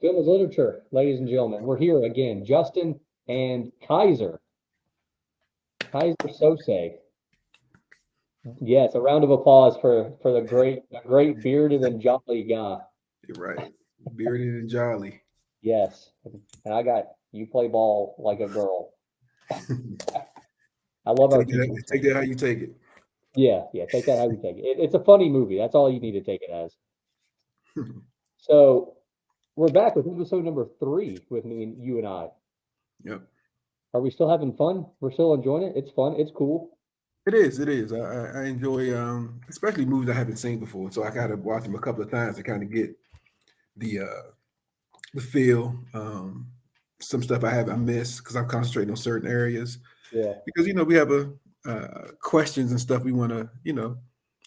Film is literature, ladies and gentlemen. We're here again, Justin and Kaiser Sose. Yes, a round of applause for the great bearded and jolly guy. You're right. Bearded and jolly. Yes, and I got you play ball like a girl. I love our defense, Take man. that how you take it. Yeah, yeah. Take that how you take it. It's a funny movie. That's all you need to take it as. So we're back with episode number three with me and you and I. Yep. Are we still having fun? We're still enjoying it. It's fun. It's cool. It is. It is. I enjoy, especially movies I haven't seen before. So I gotta watch them a couple of times to kind of get the feel. Some stuff I missed because I'm concentrating on certain areas Yeah, because we have a questions and stuff we want to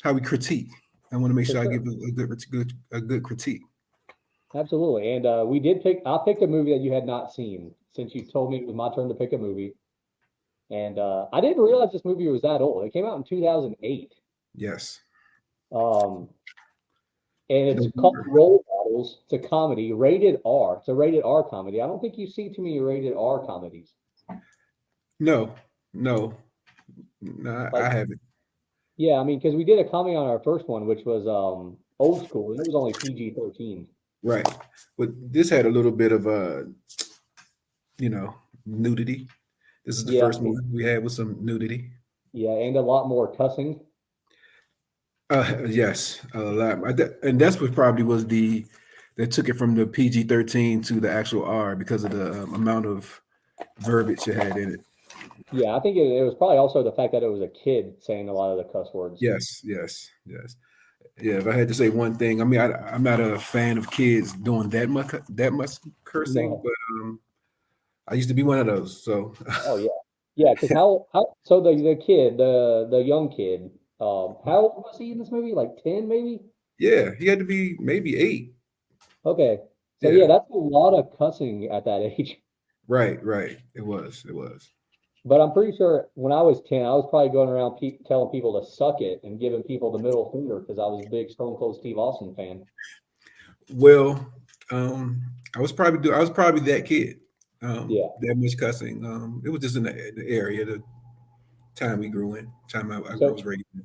how we critique. I want to make for sure I sure. give a good critique. Absolutely. And we did pick, I picked a movie that you had not seen since you told me it was my turn to pick a movie. And I didn't realize this movie was that old. It came out in 2008. Yes. Um, and it's called November. Role Models. It's a comedy, rated R. It's a rated R comedy. I don't think you see too many rated R comedies. No, no, no, I Like, haven't. yeah, I mean, because we did a comedy on our first one, which was old school, and it was only PG-13. Right. But this had a little bit of you know, nudity. This is the Yeah, first movie we had with some nudity. yeah, and a lot more cussing. Yes, a lot. And that's what probably was that took it from the PG-13 to the actual R because of the amount of verbiage it had in it. Yeah, I think it was probably also the fact that it was a kid saying a lot of the cuss words. Yes, yes, yes. Yeah, if I had to say one thing, I mean, I'm not a fan of kids doing that much cursing, No. but I used to be one of those. So Oh yeah. Yeah, because how so the kid, the young kid, how old was he in this movie? Like 10 maybe? yeah, he had to be maybe 8. Okay. So yeah, Yeah, that's a lot of cussing at that age. right, right. It was, it was. But I'm pretty sure when I was 10, I was probably going around telling people to suck it and giving people the middle finger because I was a big Stone Cold Steve Austin fan. Well, I was probably that kid. Yeah. That much cussing. It was just in the area, the time we grew in, time I was So raised in.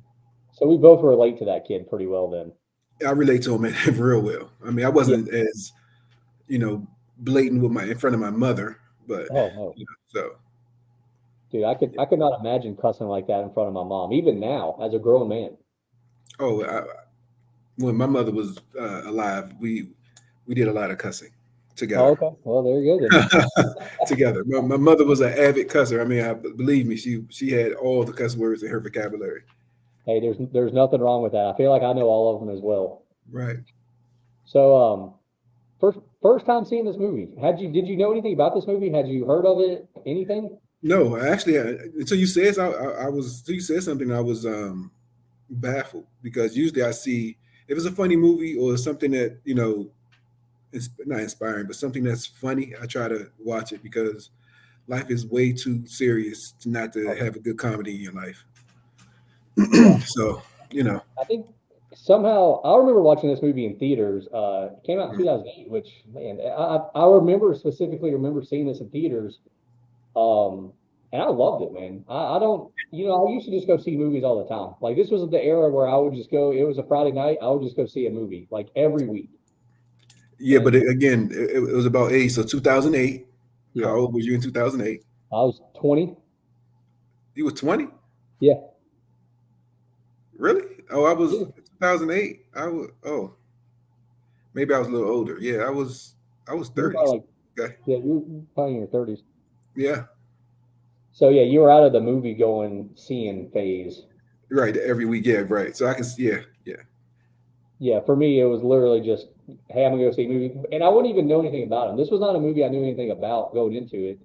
so we both relate to that kid pretty well then. I relate to him real well. I mean, I Yeah. wasn't as you know blatant with my in front of my mother, but Oh no. so Dude, I could not imagine cussing like that in front of my mom, even now as a grown man. oh, when my mother was alive, we did a lot of cussing Oh, together. okay. Well, there you go then. Together. My mother was an avid cusser. I mean, believe me, she had all the cuss words in her vocabulary. Hey, there's nothing wrong with that. I feel like I know all of them as well. Right. So, first time seeing this movie, did you know anything about this movie? Had you heard of it? Anything? No, actually, until you said I was until you said something, I was baffled because usually I see if it's a funny movie or something that it's not inspiring, but something that's funny. I try to watch it because life is way too serious to not to Oh, have a good comedy in your life. yeah. So I think somehow I remember watching this movie in theaters. It came out in 2008, which man, I remember seeing this in theaters. And I loved it, man. I don't, I used to just go see movies all the time. Like this was the era where I would just go. It was a Friday night. I would just go see a movie like every week. yeah, but And again, it was about age. So 2008. yeah, How old was you in 2008? I was 20. You were 20. Yeah, Really? Oh, I was yeah. 2008. I was maybe I was a little older. Yeah, I was You were 30. probably like, Okay. yeah, you were probably in your 30s. Yeah. So yeah, you were out of the movie going seeing phase. Right. Every week. Yeah. Right. So I can. Yeah. Yeah. Yeah, for me, it was literally just, hey, I'm gonna go see a movie, and I wouldn't even know anything about him. This was not a movie I knew anything about going into it.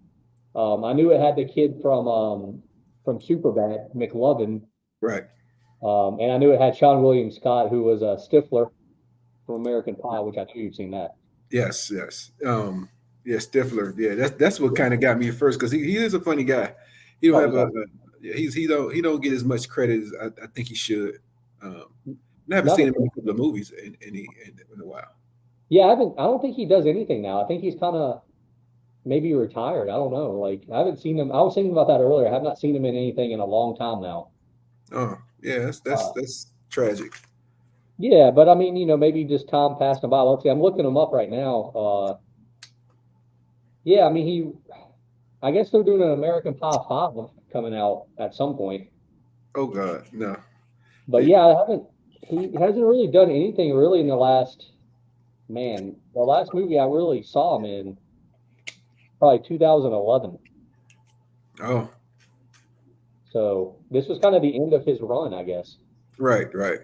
I knew it had the kid from Superbad, McLovin, Right. and I knew it had Sean William Scott, who was a Stifler from American Pie, which I know you've seen that. Yes. Yes. Yeah. Stifler. Yeah. That's what kind of got me at first because he is a funny guy. He don't Oh, have he's awesome. yeah, he don't get as much credit as I think he should. Um, I haven't seen Nothing. him in a couple of movies in a while. Yeah, I don't think he does anything now. I think he's kind of maybe retired. I don't know. Like I haven't seen him. I was thinking about that earlier. I have not seen him in anything in a long time now. Oh, yeah, Uh, that's tragic. yeah, but I mean, maybe just time passed him by. Let's see. I'm looking him up right now. Yeah, I mean, I guess they're doing an American Pie 5 coming out at some point. Oh God, no. But yeah, he hasn't really done anything really in the last movie I really saw him in, probably 2011. Oh, So this was kind of the end of his run, I guess. right, right,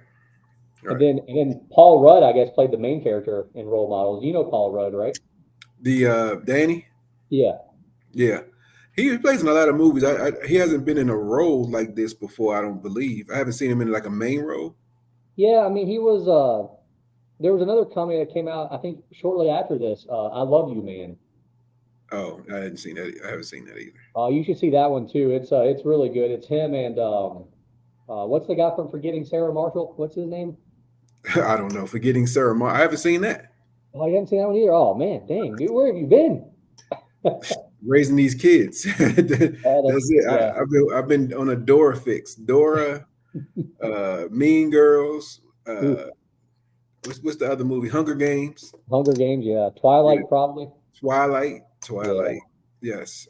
And right. then Paul Rudd, I guess, played the main character in Role Models. You know Paul Rudd, right? The Danny, Yeah. yeah, he plays in a lot of movies. He hasn't been in a role like this before. I don't believe. I haven't seen him in like a main role. Yeah, I mean, he was there was another comedy that came out, I think, shortly after this, I Love You, Man. Oh, I hadn't seen that. I haven't seen that either. You should see that one too. It's really good. It's him and what's the guy from Forgetting Sarah Marshall? What's his name? I don't know. Forgetting Sarah Mar. I haven't seen that. Oh, you haven't seen that one either. Oh man, dang, dude, where have you been? Raising these kids. Oh, That's it. yeah, I've been on a Dora fix. Dora, Mean Girls. dude, What's the other movie? Hunger Games. Hunger Games, yeah, Yeah. Twilight probably. Twilight. Yeah, Twilight. Yes.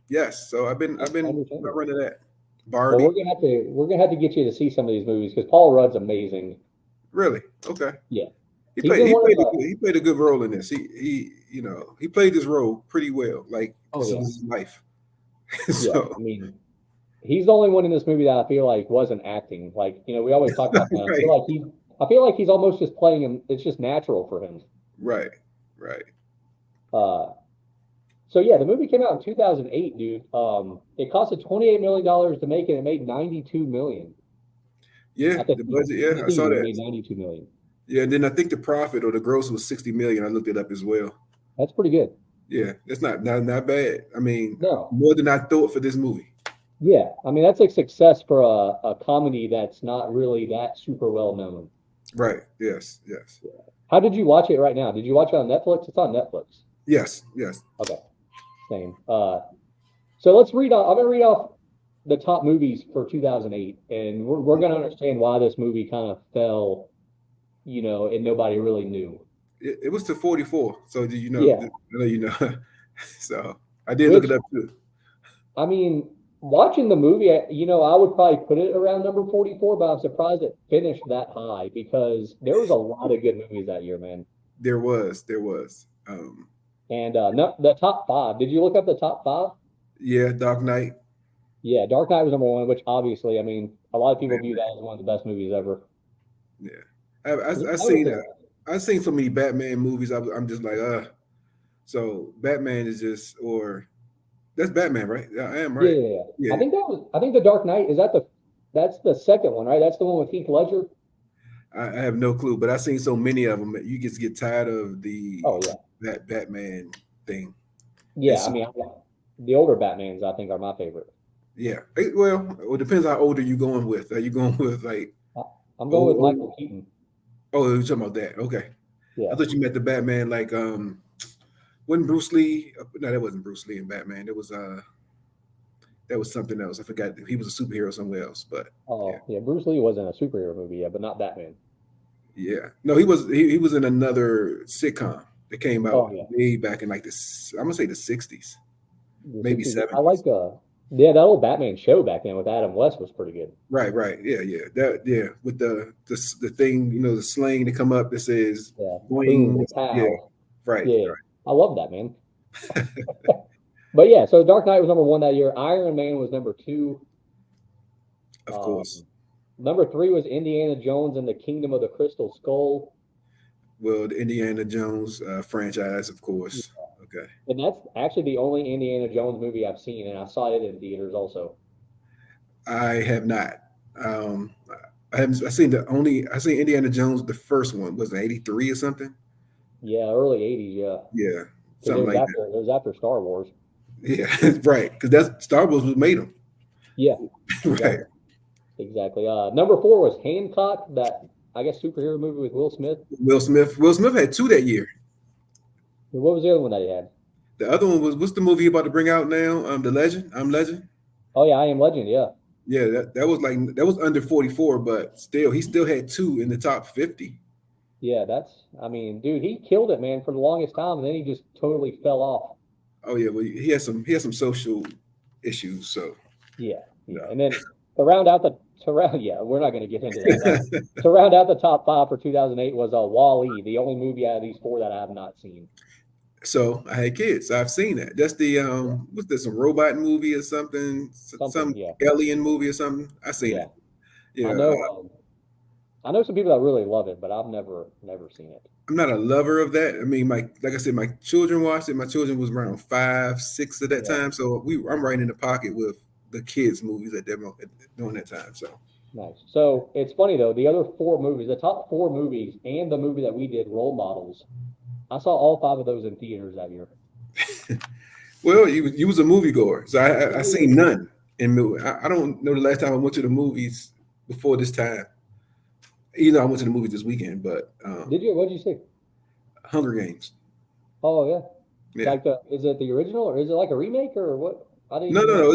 Yes. So I've been understandable. running that. Well, Barbie. we're gonna have to get you to see some of these movies because Paul Rudd's amazing. Really? Okay. Yeah, he's in one of the. He played a good role in this. He played this role pretty well. Like Oh this yeah, was his life. yeah. I So mean, he's the only one in this movie that I feel like wasn't acting. Like, we always talk about that. right, I feel like he's almost just playing him. It's just natural for him. right, right. Uh, so yeah, the movie came out in 2008, dude. It costed $28 million to make it. It made 92 million Yeah, at the the theater. budget. In Yeah, the I saw theater, it that. made 92 million. Yeah, and then I think the profit or the gross was 60 million. I looked it up as well. That's pretty good. Yeah, that's not bad. I mean, No, more than I thought for this movie. yeah. I mean, that's a success for a comedy that's not really that super well known. Right. Yes. Yes. How did you watch it right now? Did you watch it on Netflix? It's on Netflix. Yes. Yes. Okay, same. So let's read off. I'm gonna read off the top movies for 2008, and we're gonna understand why this movie kind of fell, and nobody really knew. It was to 44. So do you know? Yeah, I know you know. So I did look which it up too. I mean, watching the movie, I would probably put it around number 44, but I'm surprised it finished that high because there was a lot of good movies that year, man. There was. And no, the top five. Did you look up the top five? Yeah, Dark Knight. Yeah, Dark Knight was number one, which obviously, I mean, a lot of people view Batman. that as one of the best movies ever. Yeah, Yeah, I I would seen say that. I've seen so many Batman movies. I'm just like So Batman is just or that's Batman, right? Yeah, I am Yeah, right. yeah, yeah. Yeah, I think the Dark Knight is that's the second one, right? That's the one with Heath Ledger. I have no clue, but I've seen so many of them that you just get tired of Oh yeah, that Batman thing. And yeah. I so mean, the older Batmans I think are my favorite. yeah, well, it depends how old are you going with. Are you going with like I- I'm going with old? Michael Keaton. Oh, you're talking about that? Okay, I Yeah. thought you meant the Batman like wasn't Bruce Lee? No, that wasn't Bruce Lee in Batman. That was something else. I forgot he was a superhero somewhere else. But yeah, Oh yeah, Bruce Lee wasn't a superhero movie yet, but not Batman. yeah. No, he was in another sitcom that came out Oh yeah, way back in like this. I'm gonna say the '60s, the maybe 60s. I '70s. like yeah, that old Batman show back then with Adam West was pretty good. Right, right. Yeah, yeah. That yeah, with the thing, the slang to come up that says Yeah, boom, boing. Yeah, pow. right, Yeah, right. I love that, man. But yeah, so Dark Knight was number one that year. Iron Man was number two. Of course. Um, Number three was Indiana Jones and the Kingdom of the Crystal Skull. Well, the Indiana Jones franchise, of course. Okay. And that's actually the only Indiana Jones movie I've seen, and I saw it in theaters also. I have not. Um, I haven't. I seen Indiana Jones. The first one was it '83 or something. Yeah, early 80s, yeah. Yeah, Because something like that. it was after Star Wars. Yeah, right. Because that's Star Wars was made them. Yeah, Right. exactly. Exactly. Number four was Hancock, that I guess superhero movie with Will Smith. Will Smith. Will Smith had two that year. What was the other one that he had? The other one was what's the movie he about to bring out now? The Legend. I'm Legend. Oh yeah, I Am Legend. Yeah, Yeah, that was like that was under 44, but still he still had two in the top 50. yeah. That's. I mean, dude, he killed it, man, for the longest time, and then he just totally fell off. Oh yeah, well he has some social issues, so Yeah, yeah. no. And then to round, yeah, we're not going to get into that. To round out the top five for 2008 was Wall-E, the only movie out of these four that I have not seen. So I had kids. So I've seen that. That's the Yeah, what's this, some robot movie or something? something. Some Yeah, alien movie or something. I seen yeah. it. I Yeah, know. I know some people that really love it, but I've never seen it. I'm not a lover of that. I mean, my like I said, my children watched it. My children was around 5, 6 at that Yeah, time, so I'm right in the pocket with the kids' movies at during that time. So nice. So it's funny though. The other four movies, the top four movies, and the movie that we did, Role Models. I saw all five of those in theaters that year. well, you was a moviegoer, so I seen none in movie. I don't know the last time I went to the movies before this time. I went to the movies this weekend, but Did you? What did you see? Hunger Games. Oh yeah, Yeah. like is it the original or is it like a remake or what? I didn't No, even no, know. no.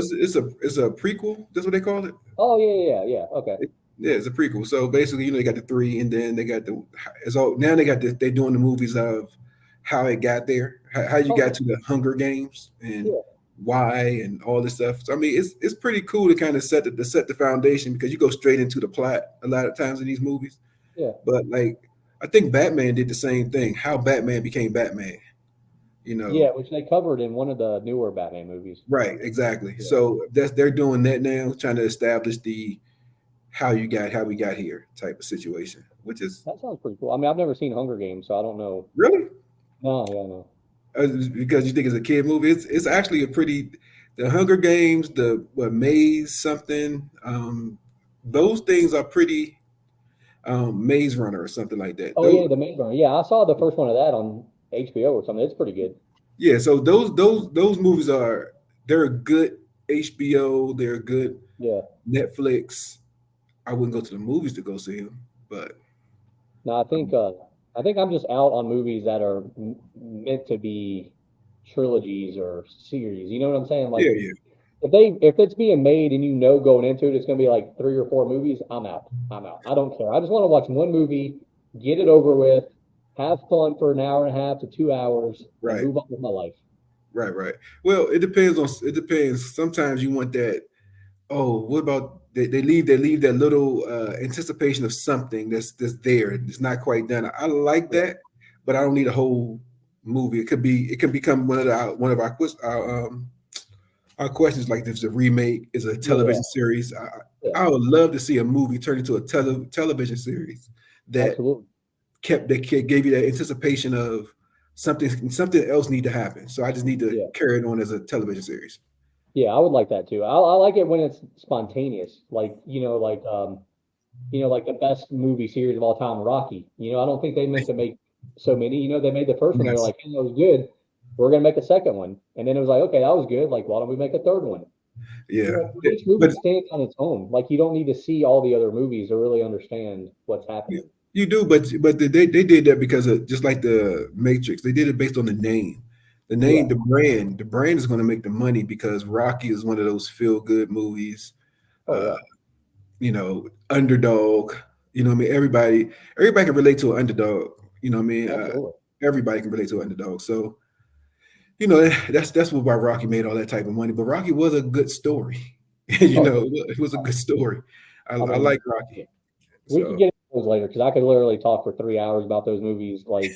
It's a prequel. That's what they call it. Oh yeah, yeah, yeah. Okay. Yeah, it's a prequel. So basically, they got the three, and then they got the. It's all now. They got they're doing the movies of how it got there, how you got Oh to the Hunger Games, and yeah, why, and all this stuff. So I mean, it's pretty cool to kind of set the foundation because you go straight into the plot a lot of times in these movies. yeah, But like, I think Batman did the same thing. How Batman became Batman. You yeah. know, Which they covered in one of the newer Batman movies. right? Exactly. Yeah, So they're doing that now, trying to establish the how we got here type of situation, which is that sounds pretty cool. I mean, I've never seen Hunger Games, so I don't know. really No, yeah, no. because you think it's a kid movie. It's actually a pretty the Hunger Games, the what Maze something. Those things are pretty Maze Runner or something like that. Oh yeah, the Maze Runner. Yeah, I saw the first one of that on HBO or something. It's pretty good. Yeah, so those movies they're good HBO, they're good Yeah. Netflix. I wouldn't go to the movies to go see them, but No, I think I'm just out on movies that are meant to be trilogies or series. You know what I'm saying? yeah, Like yeah, if it's being made and you know going into it it's going to be like three or four movies, I'm out. I'm out. I don't care. I just want to watch one movie, get it over with, have fun for an hour and a half to 2 hours, and right. move on with my life. Right, right. Well, it depends. Sometimes you want that. Oh, what about they leave that little anticipation of something that's there. It's not quite done. I like Yeah, that, but I don't need a whole movie. It can become one of our questions like if it's a remake, is a yeah, television series. yeah. I would love to see a movie turn into a television series that Absolutely. gave you that anticipation of something else need to happen. So I just need to Yeah. carry it on as a television series. Yeah, I would like that too. I like it when it's spontaneous. Like, like the best movie series of all time, Rocky. I don't think they meant to make so many. They made the first one. They were Yes. like, hey, that was good. We're gonna make a second one, and then it was like, okay, that was good. Like, why don't we make a third one? Yeah. Each movie But stands on its own. Like, you don't need to see all the other movies to really understand what's happening. you do, but they did that because of just like the Matrix. They did it based on the name. The name, Yeah. the brand is going to make the money because Rocky is one of those feel good movies. Oh Uh, yeah. Underdog. I mean, everybody can relate to an underdog. I mean, Absolutely. everybody can relate to an underdog. So that's why Rocky made all that type of money. But Rocky was a good story. Oh yeah. It was a good story. I I mean, like Rocky. we could So get into those later because I could literally talk for 3 hours about those movies. Like,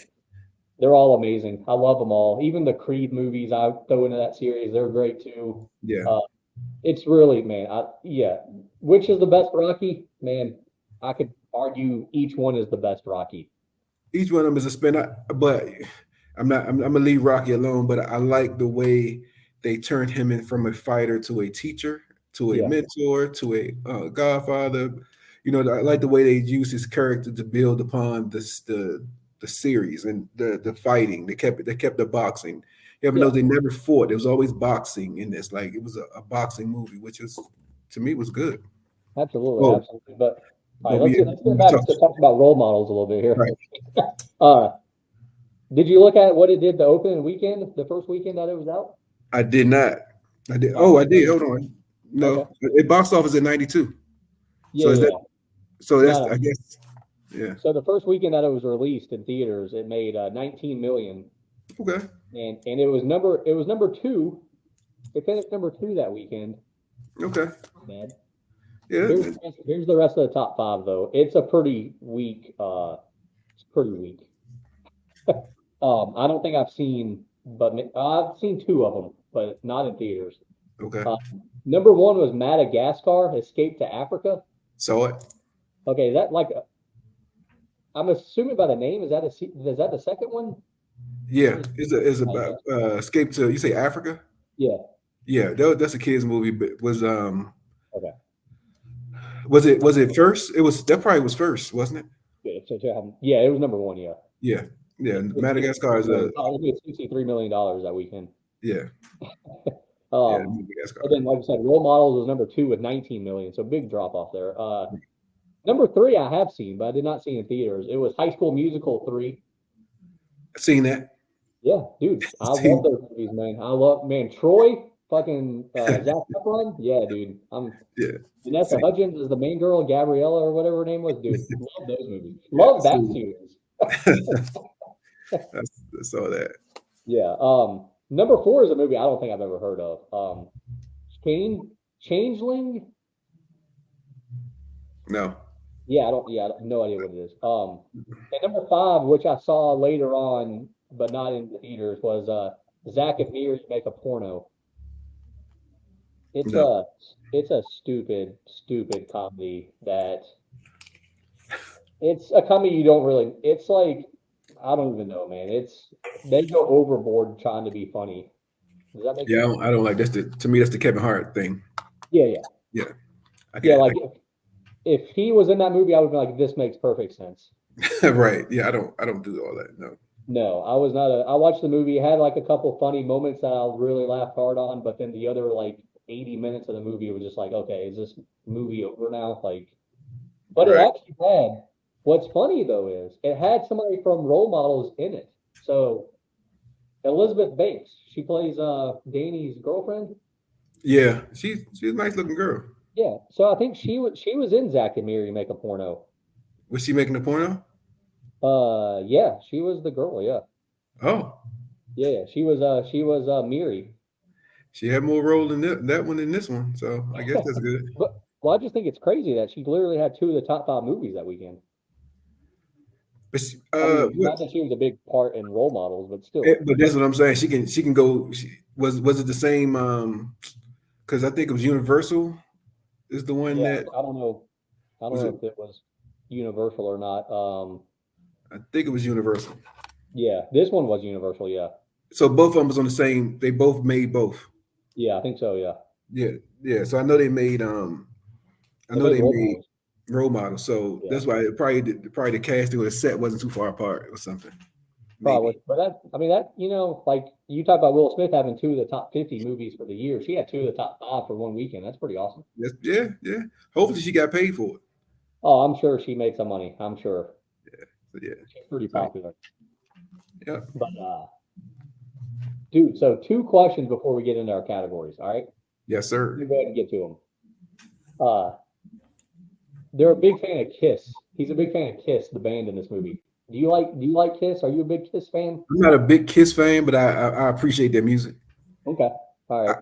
they're all amazing. I love them all. Even the Creed movies I throw into that series, they're great too. yeah, Uh, it's really, man, yeah. Which is the best Rocky? Man, I could argue each one is the best Rocky. each one of them is a spin. But I'm gonna leave Rocky alone. But I like the way they turned him in from a fighter to a teacher, to a Yeah, mentor, to a godfather. I like the way they use his character to build upon the series and the fighting. They kept the boxing. Even though yeah, they never fought, there was always boxing in this. Like it was a boxing movie, which is to me was good. absolutely, Oh, absolutely. But All but right, we let's get we back talked to talk about role models a little bit here. right. Uh, did you look at what it did the opening weekend, the first weekend that it was out? I did not. I did. All Oh, I right, did. so Hold on. okay, No, it box office at 92. yeah, So is yeah, that? yeah. So No, that's I no. guess. Yeah. So the first weekend that it was released in theaters, it made 19 million, Okay. and it was number two. It finished number two that weekend. Okay. Man, Yeah. here's the rest of the top five though. It's a pretty weak. It's pretty weak. I don't think I've seen, but I've seen two of them, but not in theaters. Okay. Uh, Number one was Madagascar, Escape to Africa. Saw it. Okay, is that like I'm assuming by the name, is that the second one? Yeah. It's about Madagascar. escape to you say Africa. Yeah. Yeah. That's a kids movie. But Okay. was it first? It was that probably was first, wasn't it? Good. Yeah, it was number one. Yeah. Yeah. Yeah. It made Madagascar is a $63 million that weekend. yeah. Yeah. Um, Madagascar. and then, like I said, Role Models was number two with 19 million, so big drop off there. Number three, I have seen, but I did not see in theaters. It was High School Musical 3. Seen that. Yeah, dude, I love Seen, those movies, man. Man, Troy, fucking Zac Efron. Yeah, dude. yeah. Vanessa Seen. Hudgens is the main girl, Gabriella or whatever her name was. Dude, love those movies. Yeah. Love that Seen. series. I saw that. Yeah. Number four is a movie I don't think I've ever heard of. Changeling. No. Yeah, I have no idea what it is. And number five, which I saw later on, but not in the theaters, was Zack and Miri Make a Porno. It's No. a it's a stupid comedy that it's a comedy you don't really. It's like I don't even know, man. They go overboard trying to be funny. Does that make Yeah. sense? I don't like to me that's the Kevin Hart thing. Yeah, yeah, Yeah. I yeah. can't. Like if he was in that movie, I would be like, this makes perfect sense. Right. Yeah. I don't do all that. No. No, I was not I watched the movie, it had like a couple funny moments that I really laughed hard on, but then the other like 80 minutes of the movie was just like, okay, is this movie over now? Like, but it Right. actually had, what's funny though is it had somebody from Role Models in it. So Elizabeth Banks, she plays Danny's girlfriend. Yeah. She's a nice looking girl. Yeah. So I think she was in Zack and Miri Make a Porno. Was she making a porno? Yeah, she was the girl, yeah. Oh, Yeah, she was Miri. she had more role in that one than this one. So I guess that's good. But well, I just think it's crazy that she literally had two of the top five movies that weekend. But I mean, what? not that she was a big part in Role Models, but still. But that's what I'm saying. She can go. Was it the same? Because I think it was Universal is the one Yeah, that I don't know. I don't was know it. if it was Universal or not. I think it was Universal. Yeah, this one was Universal. Yeah, So both of them was on the same. They both made both. yeah, I think so. Yeah, Yeah, yeah. So I know they made. I know made they Role made Models. role models. So Yeah, that's why probably the casting or the set wasn't too far apart or something. probably. Maybe. But that like you talk about Will Smith having two of the top 50 movies for the year. She had two of the top five for one weekend. That's pretty awesome. Yeah, yeah. Hopefully she got paid for it. Oh, I'm sure she made some money. I'm sure So, yeah. she's pretty So, popular. yeah. But dude, so two questions before we get into our categories. All right, Yes, let sir. me go ahead and get to them. They're a big fan of Kiss. He's a big fan of Kiss, the band in this movie. Do you like Kiss? Are you a big Kiss fan? I'm not a big Kiss fan, but I appreciate their music. Okay. All right.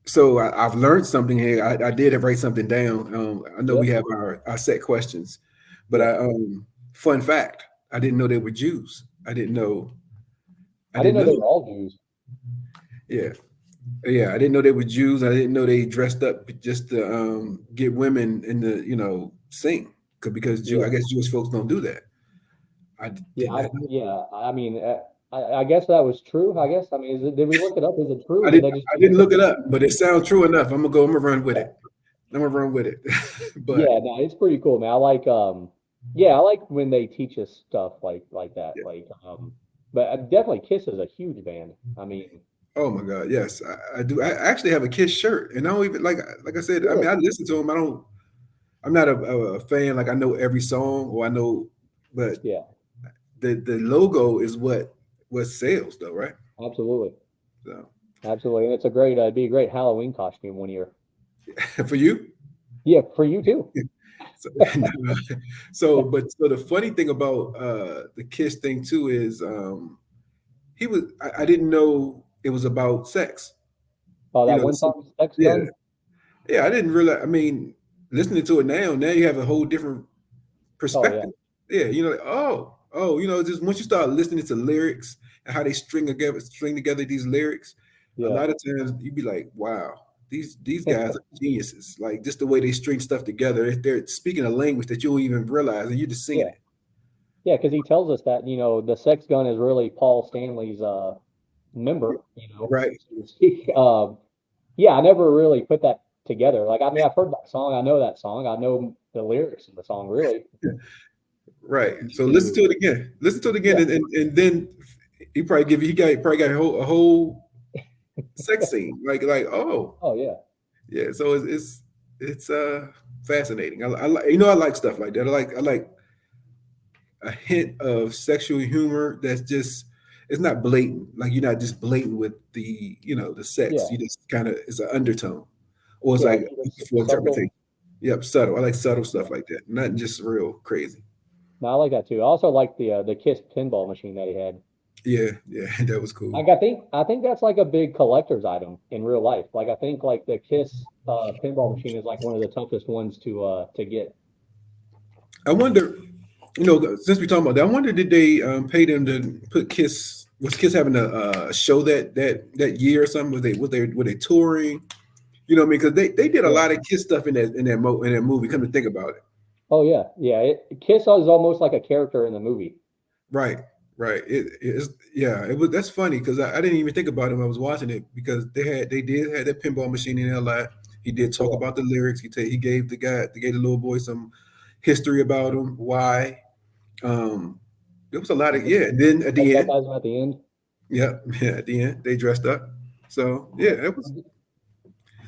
So I've learned something here. I did write something down. I know Yep. we have our set questions, but Yeah. fun fact, I didn't know they were Jews. I didn't know. I didn't know they were all Jews. Yeah, yeah. I didn't know they were Jews. I didn't know they dressed up just to get women in the sing because I Yeah. guess Jewish folks don't do that. I Yeah. did not know. I mean, I guess that was true. I guess. I mean, did we look it up? Is it true? I Or did didn't. they just I didn't look it up, but it sounds true enough. I'm gonna run with it. I'm gonna run with it. But Yeah, no, it's pretty cool, man. I like when they teach us stuff like that. yeah. But definitely Kiss is a huge band. I mean, Oh my God, yes, I do. I actually have a Kiss shirt, and I don't even like I said. I mean, really? I listen to them. I don't. I'm not a fan. Like I know every song, or I know, but Yeah, the logo is what sells, though, right? absolutely. So Absolutely. And it's a great, it'd be a great Halloween costume one year. for you, Yeah, for you too. so, so the funny thing about the Kiss thing too is I didn't know it was about sex. Oh, You that know, one song, Sex yeah, Gun? yeah. I didn't realize. I mean, listening to it now you have a whole different Oh, yeah. perspective. Yeah, like, oh, just once you start listening to lyrics and how they string together these lyrics, a Yeah. lot of times you'd be like, wow, these guys are geniuses. Like just the way they string stuff together, they're speaking a language that you don't even realize, and you're just singing Yeah. it. Yeah, because he tells us that, the sex gun is really Paul Stanley's member, Right. so to speak. Yeah, I never really put that together. Like, I mean, I've heard that song, I know that song, I know the lyrics of the song, really. Right. So Amazing listen to movie. it again. Listen to it again, Yeah. and then he probably got a whole sex scene. Like oh Oh, yeah. yeah. So it's fascinating. I like stuff like that. I like a hint of sexual humor that's just it's not blatant. Like you're not just blatant with the sex. Yeah. You just kind of it's an undertone, or it's Yeah. like Like, it's for subtle. interpretation. Yep, subtle. I like subtle Yeah. stuff like that, not just real crazy. No, I like that too. I also like the Kiss pinball machine that he had. Yeah, yeah, that was cool. Like I think that's like a big collector's item in real life. Like I think like the Kiss pinball machine is like one of the toughest ones to get. I wonder, since we talking about that, I wonder did they pay them to put Kiss? Was Kiss having a show that year or something? Were they touring? You know what I mean? Because they did a Yeah. lot of Kiss stuff in that movie. Come to think about it, Oh yeah, yeah. Kiss is almost like a character in the movie. right, right. It's yeah. It was that's funny because I didn't even think about it when I was watching it because they did have that pinball machine in there a lot. He did talk Yeah. about the lyrics. He gave the little boy some history about him, why. Um, there was a lot of And yeah. And then at they the end, baptize him at the end. yeah, yeah, at the end they dressed up. So yeah, Yeah. it was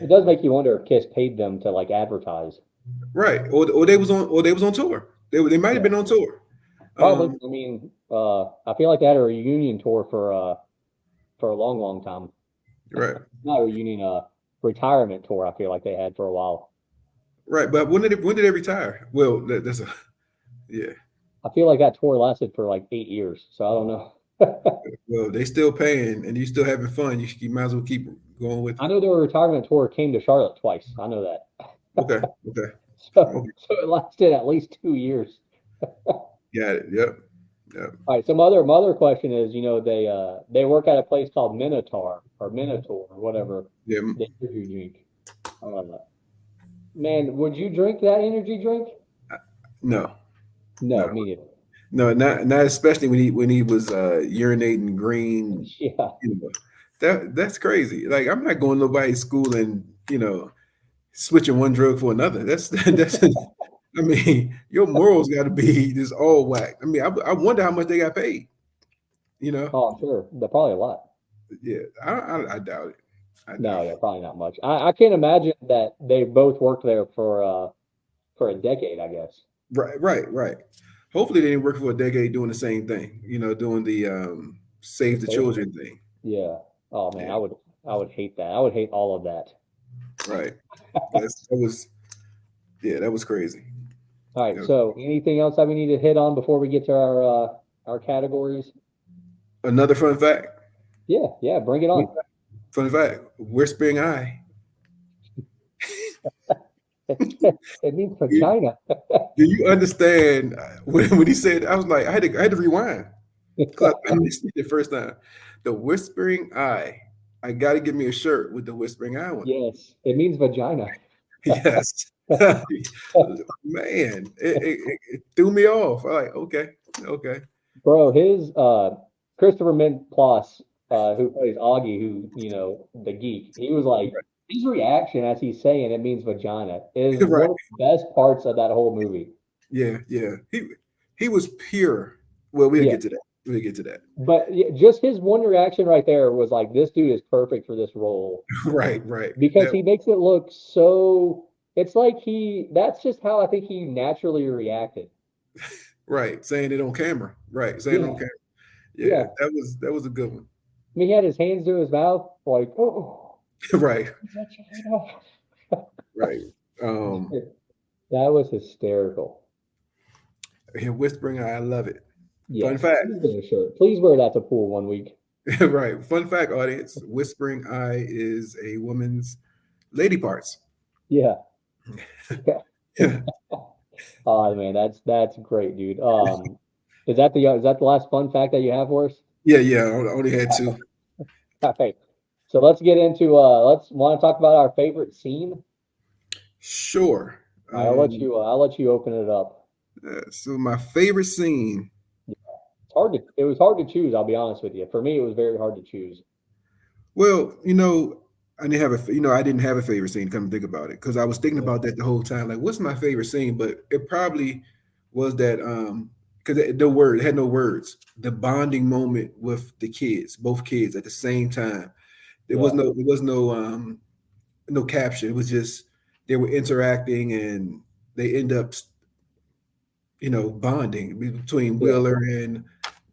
It does make you wonder if Kiss paid them to like advertise. right. Or they was on tour. They might have Yeah. been on tour. Probably. Um, I mean, I feel like they had a reunion tour for a long, long time. right, Not a reunion, retirement tour. I feel like they had for a while. right. But when did they retire? Well, that's a yeah. I feel like that tour lasted for like 8 years, so I don't know. Well, they still paying and you still having fun. You might as well keep going with I it. know their retirement tour came to Charlotte twice. I know that. Okay, okay, So, okay. so it lasted at least 2 years. Got it. Yep, yep. All right. So my other question is, they work at a place called Minotaur or whatever Yeah. the energy drink. Uh, man, would you drink that energy drink? No, No, no, me neither. no. Not especially when he was urinating green. Yeah. That's crazy. Like I'm not going to nobody's school and switching one drug for another. That's. I mean, your morals got to be just all whack. I mean, I wonder how much they got paid. You know? Oh, I'm sure. They're probably a lot. Yeah, I doubt it. I No, doubt yeah, it. probably not much. I can't imagine that they both worked there for a decade, I guess. Right, right, right. Hopefully, they didn't work for a decade doing the same thing. Doing the The save the same. children thing. Yeah. Oh man, Yeah, I would hate that. I would hate all of that. right. That was crazy. All right. That was- So anything else that we need to hit on before we get to our categories? Another fun fact. Yeah, yeah, bring it on. Fun fact. Whispering eye. It means vagina. Do you understand when he said? I was like, I had to rewind because I missed it the first time. The whispering eye. I got to get me a shirt with the whispering eye on it. Yes, it means vagina. Yes, man, it threw me off. I'm like, okay, okay, Bro, his Christopher Mintz-Plasse, who plays Augie, who the geek, he was like his reaction as he's saying it means vagina is right, one of the best parts of that whole movie. yeah, yeah. He was pure. Well, we'll Yeah, get to that. We'll get to that. but yeah, just his one reaction right there was like, this dude is perfect for this role Right, right. because he makes it look so. it's like that's just how I think he naturally reacted. Right, saying it on camera. Right, saying it on Yeah, camera. Yeah, yeah. that was a good one. I mean, he had his hands to his mouth, like, oh, Right, China. right. Um, That was hysterical. and whispering, I love it. Fun Yes. fact. Please wear a shirt. Please wear that to pool one week. Right. Fun fact, audience. Whispering I is a woman's lady parts. Yeah. Yeah. Yeah. Oh man, that's great, dude. Is that the last fun fact that you have for us? Yeah. I only had two. All right. So let's get into let's want to talk about our favorite scene. Sure. All right, I'll let you open it up. So my favorite scene. It was hard to choose, I'll be honest with you. For me, it was very hard to choose. Well, I didn't have a favorite scene. Come to think about it, because I was thinking Yeah. about that the whole time. Like, what's my favorite scene? But it probably was that because it had no words. The bonding moment with the kids, both kids at the same time. Yeah. There was no caption. It was just they were interacting and they end up, bonding between Yeah. Wheeler and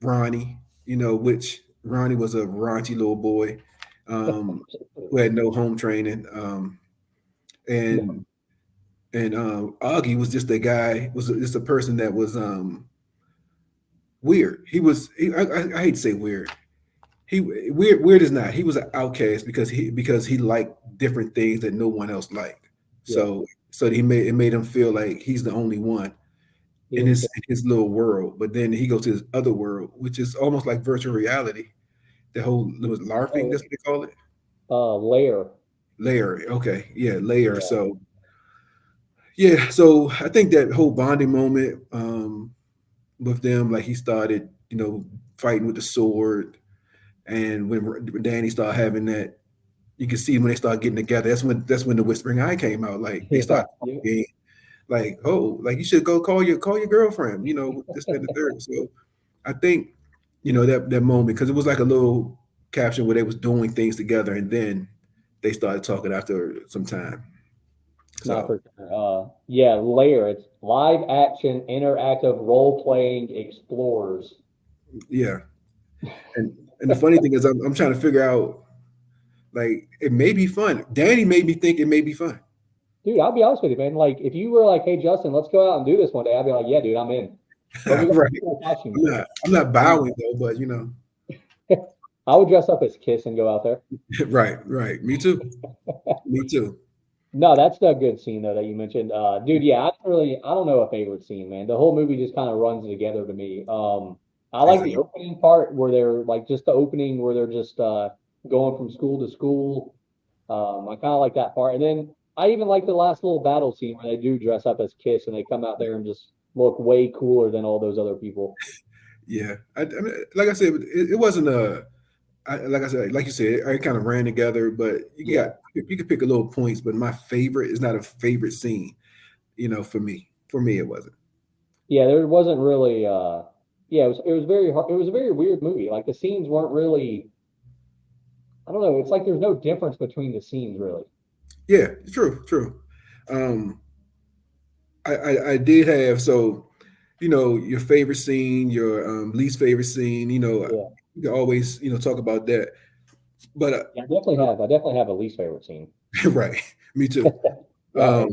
Ronnie. Which Ronnie was a raunchy little boy, who had no home training, No. and Augie was just a guy, was just a person that was weird. I hate to say weird. He weird is not. He was an outcast because he liked different things that no one else liked. Yeah. So it made him feel like he's the only one He in didn't his fit. in his little world. But then he goes to his other world, which is almost like virtual reality. The whole it was LARPing. Oh, That's what they call it. Layer. Layer. Okay, yeah, layer. Yeah. So yeah, so I think that whole bonding moment with them, like he started, fighting with the sword, and when Danny started having that, you can see when they start getting together. That's when the Whispering Eye came out. Like they Yeah. start Yeah. talking, like, oh, like you should go call your girlfriend, this, that, and the third. So I think, that moment, because it was like a little caption where they was doing things together, and then they started talking after some time. Not So for sure. Yeah, Layer. It's live action interactive role playing explorers. yeah, and the funny thing is, I'm trying to figure out, like, it may be fun. Danny made me think it may be fun. Dude, I'll be honest with you, man. Like, if you were like, "Hey, Justin, let's go out and do this one day," I'd be like, "Yeah, dude, I'm in." But we got Right. to cool I'm costumes though. not I'm not I mean, bowing though, but I would dress up as Kiss and go out there. right. Me too. Me too. No, that's the good scene though that you mentioned. Dude, yeah, I don't know a favorite scene, man. The whole movie just kind of runs together to me. I like the Exactly. opening part where they're like just the opening where they're just going from school to school. I kind of like that part, and then I even like the last little battle scene where they do dress up as Kiss and they come out there and just look way cooler than all those other people. Yeah. I mean, like I said, it wasn't like I said, like you said, it kind of ran together, but Yeah, you could pick a little points, but my favorite is not a favorite scene, for me. For me, it wasn't. yeah, there wasn't really. Yeah, it was very hard. It was a very weird movie. Like the scenes weren't really. I don't know. It's like there's no difference between the scenes really. Yeah, true. Um, I did have, so, your favorite scene, your least favorite scene, Yeah, you can always, talk about that. But yeah, I definitely have a least favorite scene. right, me too. Right.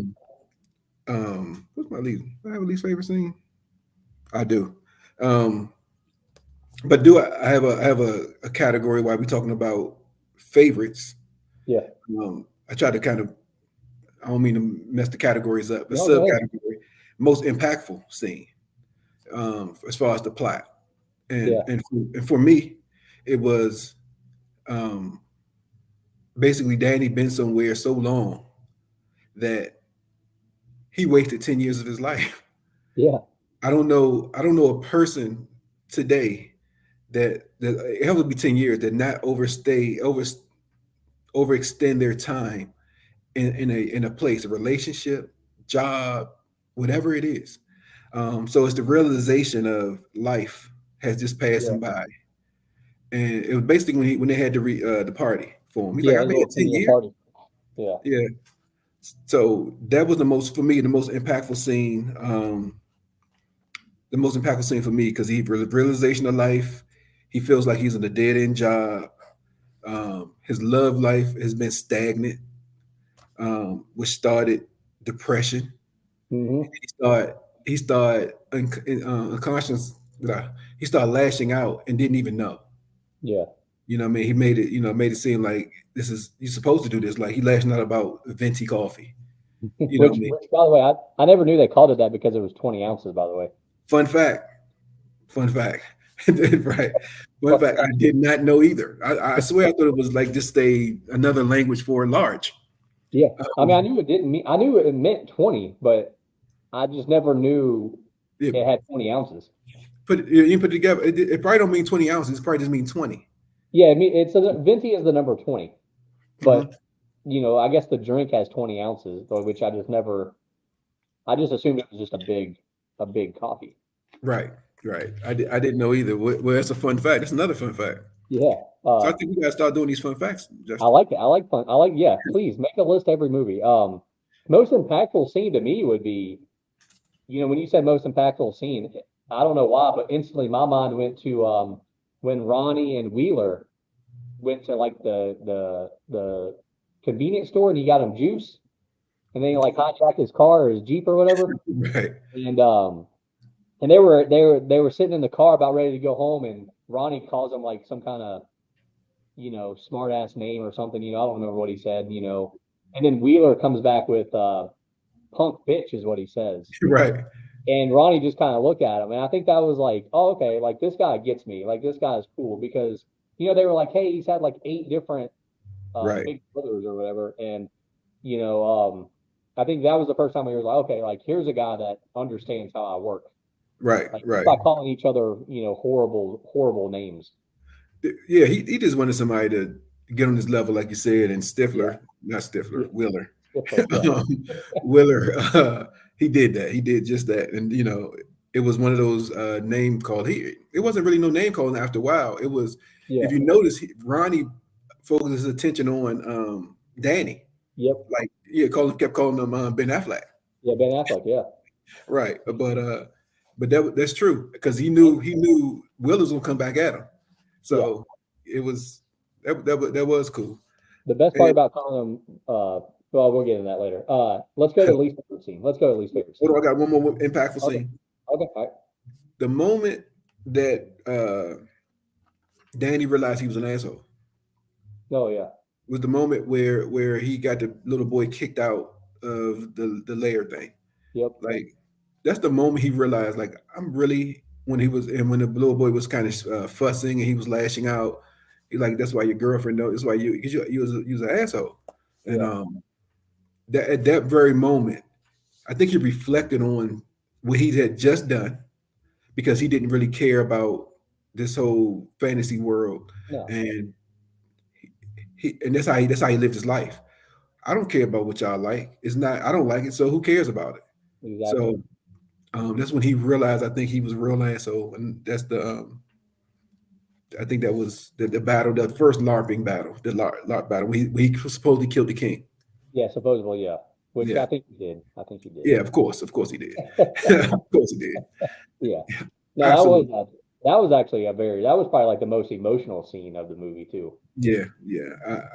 Um, what's my least? Do I have a least favorite scene? I do. Um, but do I have a category while we're talking about favorites? Yeah. I try to kind of, I don't mean to mess the categories up, but No, go ahead. subcategory, most impactful scene, as far as the plot. And Yeah. for me, it was, um, basically Danny been somewhere so long that he wasted 10 years of his life. Yeah. I don't know a person today that it has to be 10 years that not overextend their time in a place, a relationship, job, whatever it is. So it's the realization of life has just passed Yeah. him by. And it was basically when they had the party for him. He's like, Yeah. I've His been here little 10 10-year years. party. Yeah. Yeah. So that was the most for me, the most impactful scene. The most impactful scene for me because he realization of life. He feels like he's in a dead end job. His love life has been stagnant, which started depression. Hmm. He started unconscious. He started lashing out and didn't even know. Yeah. You know what I mean? He made it. You know, made it seem like this is you're supposed to do this. Like he lashing out about venti coffee. You know what I mean? Which, by the way, I never knew they called it that because it was 20 ounces, by the way. Fun fact. Fun fact. Right. Fun But fact. I did not know either. I swear I thought it was like just another language for large. yeah, I mean, Um, I knew it meant 20, but I just never knew it, it had 20 ounces. you put it together. It probably don't mean 20 ounces. It probably just mean 20. Yeah, I mean, venti is the number 20, Mhm. but I guess the drink has 20 ounces, which I just assumed it was just a big coffee. Right. Right. I didn't know either. Well, that's a fun fact. That's another fun fact. Yeah. So I think we gotta start doing these fun facts, I Justin. like it. I like fun. I like, yeah, please make a list every movie. Most impactful scene to me would be, when you said most impactful scene, I don't know why, but instantly my mind went to when Ronnie and Wheeler went to like the convenience store and he got him juice and then he like hijacked his car or his Jeep or whatever. Right. And and they were sitting in the car about ready to go home and Ronnie calls him like some kind of smart ass name or something, I don't remember what he said. And then Wheeler comes back with punk bitch is what he says. Right. And Ronnie just kind of looked at him. And I think that was like, oh, okay, like this guy gets me. Like this guy is cool because, they were like, hey, he's had like 8 different Right. big brothers or whatever. And, you know, I think that was the first time we were like, okay, like here's a guy that understands how I work. Right. Like Right. by calling each other, horrible, horrible names. Yeah, he just wanted somebody to get on his level, like you said, and Yeah. Stifler, not Yeah. Stifler, Wheeler. Yeah. Wheeler, he did that. He did just that. And it was one of those name called it wasn't really no name calling after a while. It was Yeah. if you notice Ronnie focused his attention on Danny. Yep. Like kept calling him Ben Affleck. Yeah. Ben Affleck. Yeah. Right. But that's true because And he knew Will was gonna come back at him. yeah. So it was that was cool. The best part And about calling them, well, we'll get into that later. Let's go to the least favorite scene. Let's go to the least favorite what do scene. I got? One more impactful Okay. scene. Okay. All right. The moment that Danny realized he was an asshole Oh yeah. was the moment where he got the little boy kicked out of the layer thing. Yep. Like that's the moment he realized, like, I'm really when the little boy was kind of fussing and he was lashing out. He's like, that's why your girlfriend knows. That's why you was an asshole. And Yeah. that at that very moment, I think he reflected on what he had just done because he didn't really care about this whole fantasy world, No. and and that's how he lived his life. I don't care about what y'all like. It's not. I don't like it, so who cares about it? Exactly. So that's when he realized. I think he was a real asshole, and that's the. I think that was the battle, the first LARPing battle, the LARP battle. When he supposedly killed the king. Yeah. Supposedly, yeah. Which Yeah, I think he did. I think he did. yeah. Of course he did. Of course he did. Yeah. No, Absolutely. that was actually that was probably like the most emotional scene of the movie too. Yeah, yeah.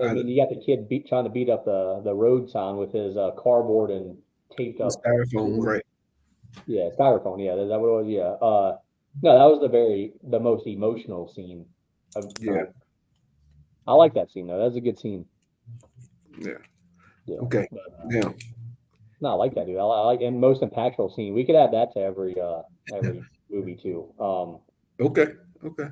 I mean, you got the kid trying to beat up the road sign with his cardboard and taped The up styrofoam, board. right? Yeah, styrofoam. Yeah, is that what it was? Yeah. No, that was the most emotional scene. Yeah, I like that scene though. That's a good scene. yeah. Yeah. Okay. But, Now, no, I like that, dude. I like and most impactful scene. We could add that to every movie too. okay, okay.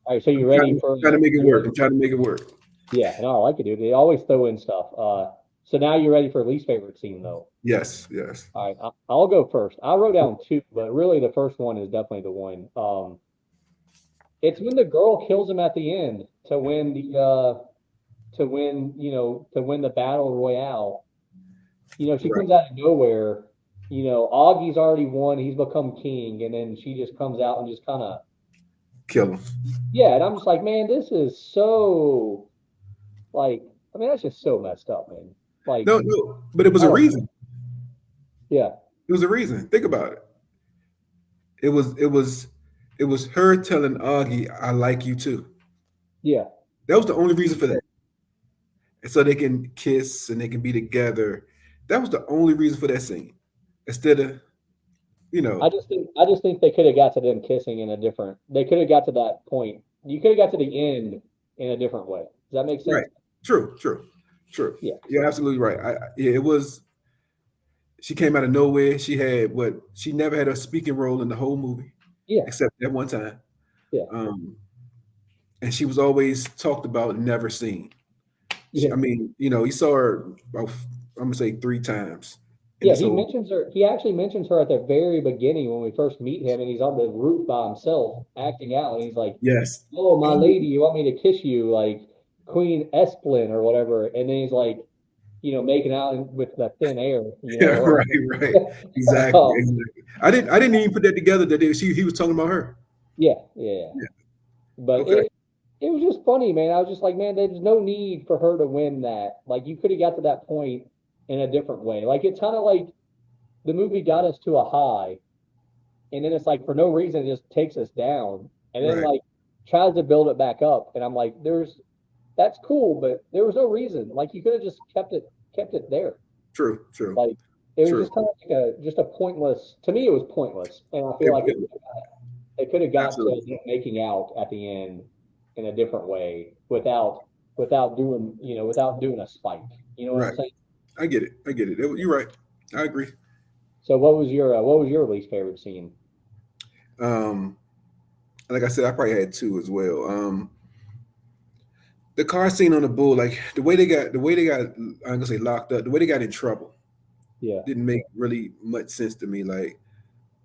All right, so you ready for Trying to make it work. I'm trying to make it work. yeah, no, I like it, dude. They always throw in stuff. So now you're ready for least favorite scene though. Yes, yes. All right, I'll go first. I wrote down two, but really the first one is definitely the one. It's when the girl kills him at the end to win the battle royale. She Right. comes out of nowhere. Augie's already won. He's become king, and then she just comes out and just kind of Kill him. yeah. And I'm just like, man, this is so like. I mean, that's just so messed up, man. Like, No, but it was I a don't know. reason. Yeah, It was a reason. Think about it. It was her telling Augie, "I like you too." yeah. That was the only reason for that. And so they can kiss and they can be together. That was the only reason for that scene. Instead of, you know, I just think they could have got to them kissing in a different. They could have got to that point. You could have got to the end in a different way. Does that make right. sense? True. Yeah, You're absolutely right. Yeah, it was. She came out of nowhere. She had what? She never had a speaking role in the whole movie, yeah, except that one time. yeah, Um, and she was always talked about, and never seen. yeah. I mean, you saw her about, I'm gonna say 3 times in Yeah, this he whole. mentions her. He actually mentions her at the very beginning when we first meet him, and he's on the roof by himself, acting out, and he's like, Yes. "Oh, my Oh, lady, you want me to kiss you, like Queen Esplin or whatever?" And then he's like, making out with the thin air, yeah, right. Exactly, Um, exactly. I didn't even put that together that he was talking about her. yeah, yeah. Yeah. But Okay. it was just funny, man. I was just like, man, there's no need for her to win that. Like, you could have got to that point in a different way. Like, it's kind of like the movie got us to a high, and then it's like for no reason it just takes us down, and then Right. like tries to build it back up, and I'm like, that's cool, but there was no reason. Like, you could have just kept it there. True. True. Like, it was True. just kind of like a pointless. To me, it was pointless, and I feel It, like it, it could have got to absolutely. making out at the end in a different way without doing a spike. You know what I'm Right. saying? I get it. I get it. You're right. I agree. So what was your least favorite scene? Um, like I said, I probably had two as well. The car scene on the bull, like the way they got, I'm gonna say locked up, the way they got in trouble Yeah, didn't make really much sense to me. Like,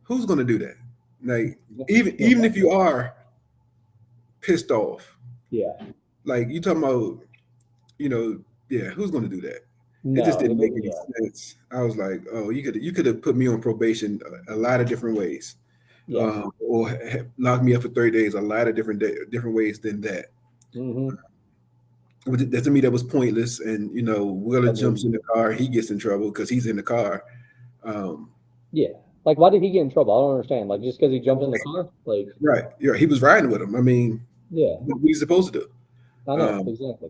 who's gonna do that? Like, even if you are pissed off, yeah. like you talking about, you know, yeah, who's gonna do that? It just No, didn't make any yeah, sense. I was like, oh, you could have put me on probation a lot of different ways, yeah. or locked me up for 30 days a lot of different ways than that. Mm-hmm. But that to me that was pointless. And Willa jumps Agreed. in the car, he gets in trouble because he's in the car. Um, Yeah. Like, why did he get in trouble? I don't understand. Like, just because he jumped in the car? Like, right, yeah, he was riding with him. I mean, yeah, what he's supposed to do? I know Um, exactly.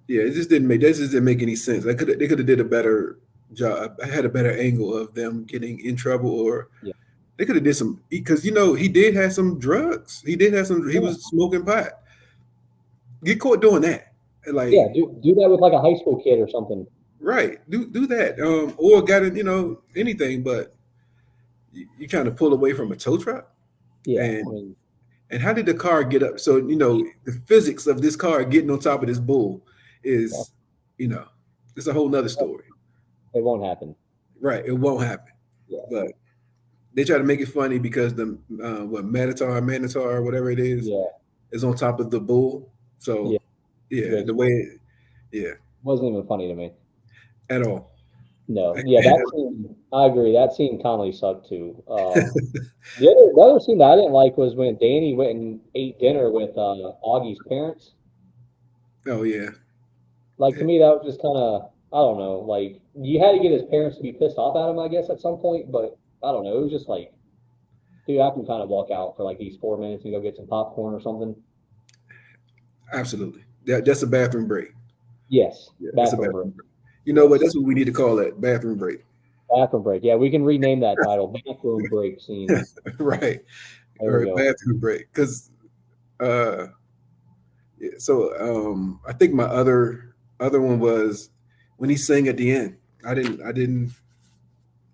yeah, this just didn't make any sense. They could have did a better job. I had a better angle of them getting in trouble, or Yeah, they could have did some, because he did have some drugs. He yeah, was smoking pot. Get caught doing that. yeah. Like, Do that with like a high school kid or something. right. Do that. Or got it, anything, but you trying to pull away from a tow truck. Yeah, I And mean, and how did the car get up? So, the physics of this car getting on top of this bull well, is, you know, it's a whole nother story. it won't happen. Right. It won't happen. Yeah, But they try to make it funny because the Minotaur, whatever it yeah, is on top of the bull. yeah. So yeah, Which the way, yeah, wasn't even funny to me. at all. No, yeah, that scene. I agree. That scene comedy sucked too. The other scene that I didn't like was when Danny went and ate dinner with Augie's parents. Oh yeah. Like, to me, that was just kind of, I don't know. Like, you had to get his parents to be pissed off at him, I guess, at some point. But I don't know. It was just like, dude, I can kind of walk out for like these 4 minutes and go get some popcorn or something. Absolutely. That's a bathroom break. Yes, Yeah, that's a bathroom break. bathroom break. You know what? Yes, That's what we need to call that, bathroom break. bathroom break. Yeah, we can rename that title, bathroom break scene. Right. There Or we a go. bathroom break. Because yeah, so I think my other one was when he sang at the end. I didn't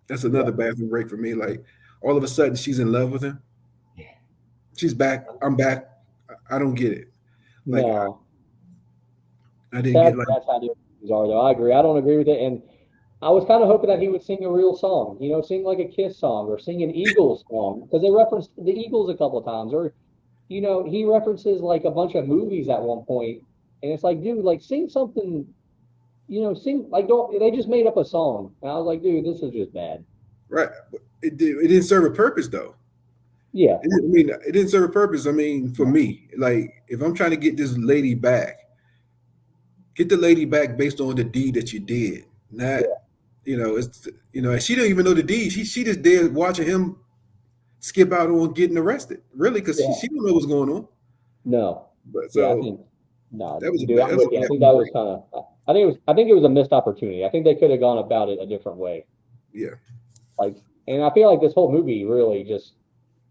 That's Yeah. another bathroom break for me. Like, all of a sudden she's in love with him. She's back. I'm back. I don't get it. Like, No, I didn't get, sadly, like, that's how the movies are, though. I agree. I don't agree with it. And I was kind of hoping that he would sing a real song, sing like a Kiss song or sing an Eagles song because they referenced the Eagles a couple of times. Or, he references like a bunch of movies at one point, and it's like, dude, like sing something, sing like don't. They just made up a song, and I was like, dude, this is just bad. right. It didn't serve a purpose though. Yeah, It didn't serve a purpose. I mean, for me, like, if I'm trying to get this lady back, get the lady back based on the deed that you did. Not, Yeah, it's and she didn't even know the deed. She just did watching him skip out on getting arrested, really, because she yeah, don't know what's going on. no, But yeah. I so think no, that was a dude. bad, I'm that was with a you. I bad think that move was right kind of. I think it was a missed opportunity. I think they could have gone about it a different way. there. Yeah, Like, and I feel like this whole movie really just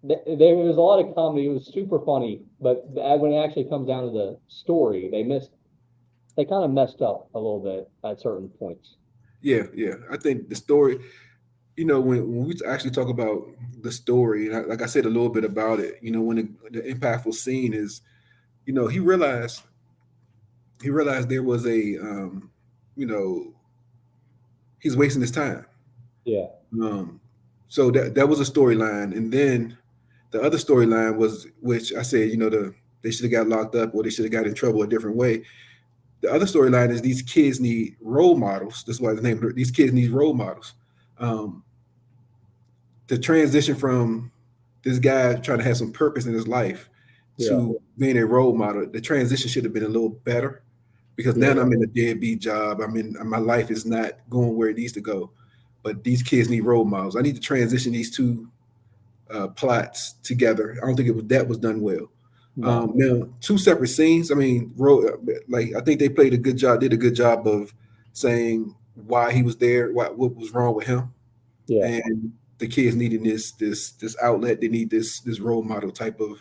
there was a lot of comedy. It was super funny, but when it actually comes down to the story, they kind of messed up a little bit at certain points. yeah, yeah. I think the story, when we actually talk about the story, and like I said a little bit about it, when the impactful scene is, he realized there was you know, he's wasting his time. Yeah, Um, so that was a storyline, and then the other storyline was, which I said, they should have got locked up or they should have got in trouble a different way. The other storyline is these kids need role models. That's why the name of it, these kids need role models. Um, the transition from this guy trying to have some purpose in his life yeah, to being a role model, the transition should have been a little better because now yeah, I'm in a deadbeat job. My life is not going where it needs to go. But these kids need role models. I need to transition these two plots together. I don't think that was done well. no, Now, two separate scenes. I mean, like I think they played a good job, did a good job of saying why he was there, what was wrong with him, yeah, and the kids needing this outlet. They need this role model type of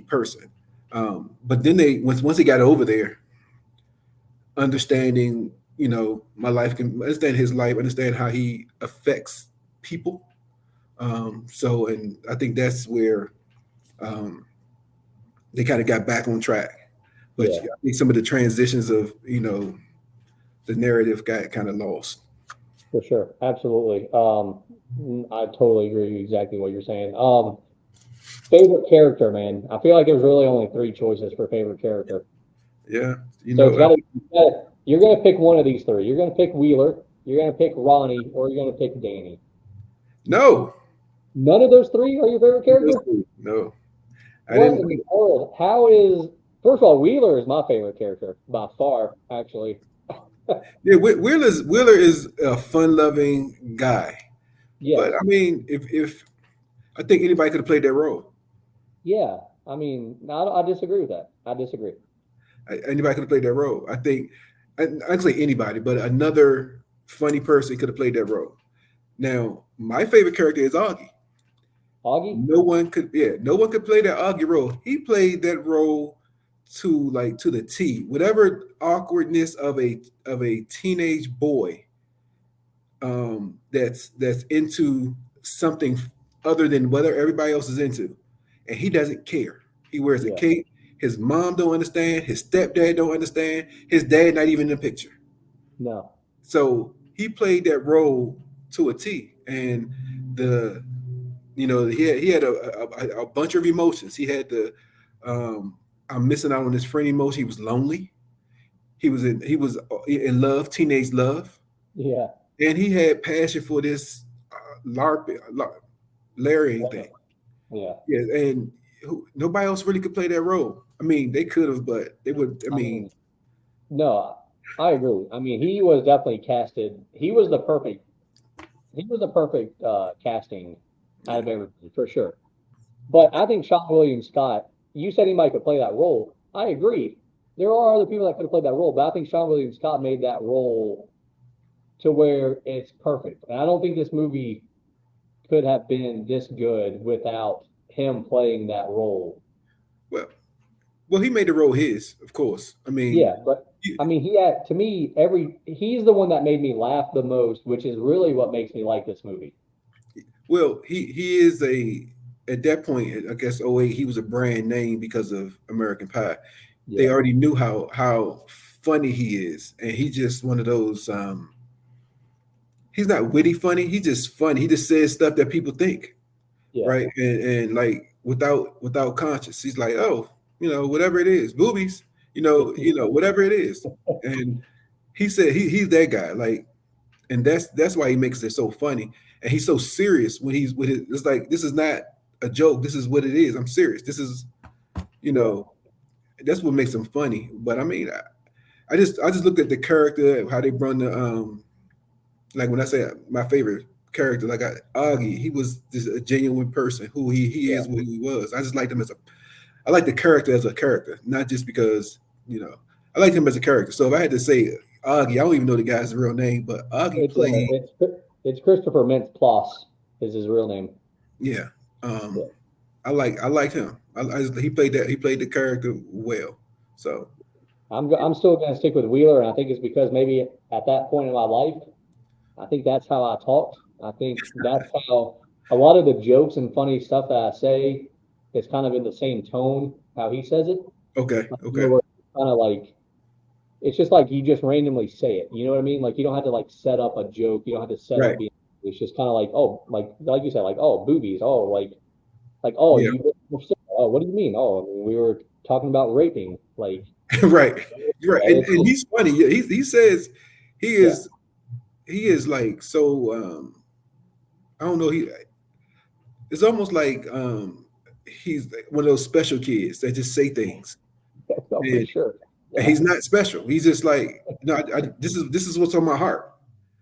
person. But then once they got over there, understanding, my life can understand his life, understand how he affects people. And I think that's where um, they kind of got back on track. But yeah, I think some of the transitions of the narrative got kind of lost. for sure, absolutely. I totally agree with exactly what you're saying. Favorite character, man. I feel like there's really only three choices for favorite character. Yeah, So it's got to, you're going to pick one of these three. You're going to pick Wheeler, you're going to pick Ronnie, or you're going to pick Danny. no, None of those three are your favorite character? no, I What didn't. in the world? How is, first of all, Wheeler is my favorite character by far, actually. Yeah, Wheeler is a fun-loving guy, but Yes. I mean, if I think anybody could have played that role. Yeah. I mean, no, I disagree with that. I disagree. Anybody could have played that role. I think I can say anybody, but another funny person could have played that role. Now, my favorite character is Augie. Augie? No one could play that Augie role. He played that role to the T. Whatever awkwardness of a teenage boy that's into something other than whether everybody else is into, and he doesn't care. He wears a Yeah. cape. His mom don't understand. His stepdad don't understand. His dad not even in the picture. No. So he played that role to a T, and the he had a bunch of emotions. He had the um, I'm missing out on this friend emotion. He was lonely. He was in love, teenage love, Yeah. and he had passion for this Larry thing. Yeah. Yeah, and nobody else really could play that role. I mean, they could have, but they would. I I mean, mean, no, I agree. I mean, he was definitely casted. He was the perfect casting out yeah, of everybody for sure. But I think Sean William Scott, you said anybody could play that role. I agree. There are other people that could have played that role, but I think Sean William Scott made that role to where it's perfect. And I don't think this movie could have been this good without him playing that role. well, he made the role his, of course. I mean, Yeah, but you, I mean, he had to me he's the one that made me laugh the most, which is really what makes me like this movie. well, he is a at that point, I guess '08, he was a brand name because of American Pie. They Yeah, already knew how funny he is, and he just one of those. He's not witty funny. He's just funny. He just says stuff that people think, yeah, right? And like without conscience, he's like, oh, whatever it is, boobies, whatever it is. And he said he's that guy. Like, and that's why he makes it so funny. And he's so serious when he's with it. It's like this is not a joke. This is what it is. I'm serious. This is, you yeah, know, that's what makes him funny. But I mean, I just looked at the character, how they run the like when I say my favorite character, like Augie, he was just a genuine person who he Yeah, is what he was. I just liked him as a I like the character as a character, not just because I liked him as a character. So if I had to say Augie, I don't even know the guy's real name, but Augie it's played it's Christopher Mintz-Plasse is his real name. yeah. Yeah. I liked him. He played the character well. So I'm still gonna stick with Wheeler, and I think it's because maybe at that point in my life, I think that's how I talked. I think that's how a lot of the jokes and funny stuff that I say is kind of in the same tone how he says it. okay, Like, okay, where it's kind of like it's just like you just randomly say it. You know what I mean? Like you don't have to like set up a joke. You don't have to set right, up being. It's just kind of like oh, like you said, like oh, boobies. Oh, like oh, yeah, you. Oh, what do you mean? Oh, we were talking about raping. Like right, you're right, and, it's and just he's funny. Yeah, he says he yeah. is he is like so. I don't know. It's almost like he's like one of those special kids that just say things, Oh, for and, sure. and Yeah. he's not special. He's just like no, this is what's on my heart.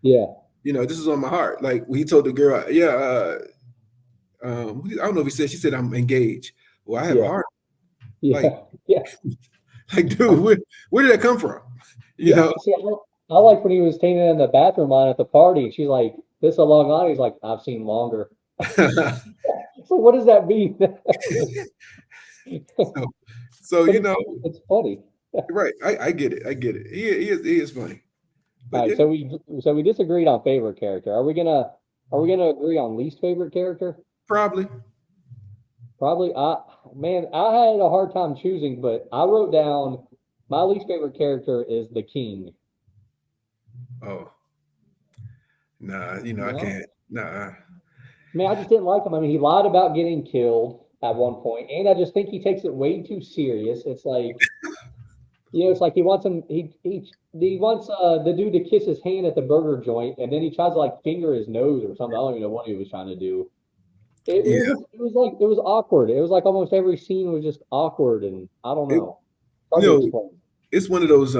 Yeah. This is on my heart. Like when he told the girl, yeah, I don't know if he said she said I'm engaged. Well, I have a Yeah. heart. Like, Yeah. Yeah. like, dude, where did that come from? You Yeah. know, See, I like when he was standing in the bathroom line at the party and she's like, this is a long line. He's like, I've seen longer. So what does that mean? so, so But it's funny. right. I get it. I get it. He is funny. All But right, yeah, so we disagreed on favorite character. Are we gonna agree on least favorite character? probably. Probably. I had a hard time choosing, but I wrote down my least favorite character is the king. Oh, nah. I No, can't. Nah. I mean I just didn't like him. I mean he lied about getting killed at one point, and I just think he takes it way too serious. It's like it's like he wants him. He wants the dude to kiss his hand at the burger joint, and then he tries to like finger his nose or something. I don't even know what he was trying to do. Yeah. It was awkward. It was like almost every scene was just awkward, and I don't It, know. you Hard to know, explain. it's one of those.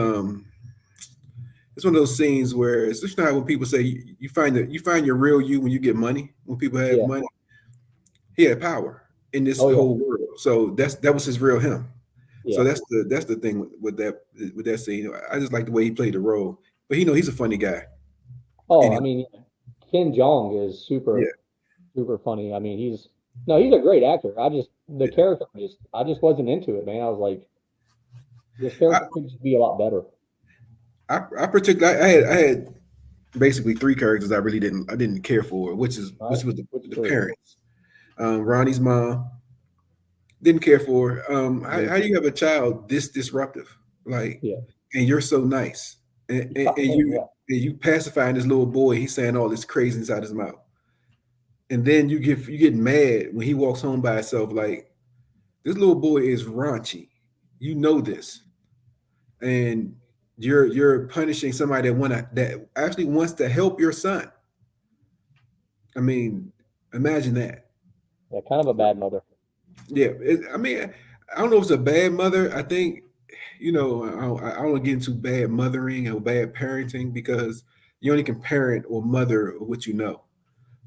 It's one of those scenes where it's just not when people say you find your real you when you get money. When people have Yeah. money, he had power in this Oh yeah. whole world. So that was his real him. So Yeah. that's the thing with that scene. I just like the way he played the role. But he's a funny guy. Oh, And I mean, Ken Jeong is yeah, super super funny. I mean, he's a great actor. The yeah. character I just wasn't into it, man. I was like, this I character could just be a lot better. I particularly I had basically three characters I didn't care for, All which right. was the, Which the three? parents. Ronnie's mom didn't care for her. Me How do too. you have a child this disruptive, like, Yeah. and you're so nice, and you Yeah. and you pacifying this little boy, he's saying all this crazy inside his mouth, and then you get mad when he walks home by himself, like this little boy is raunchy, this, and you're punishing somebody that actually wants to help your son. I mean, imagine that. Yeah. Kind of a bad mother. Yeah, I mean, I don't know if it's a bad mother. I think, I don't want to get into bad mothering or bad parenting because you only can parent or mother what you know.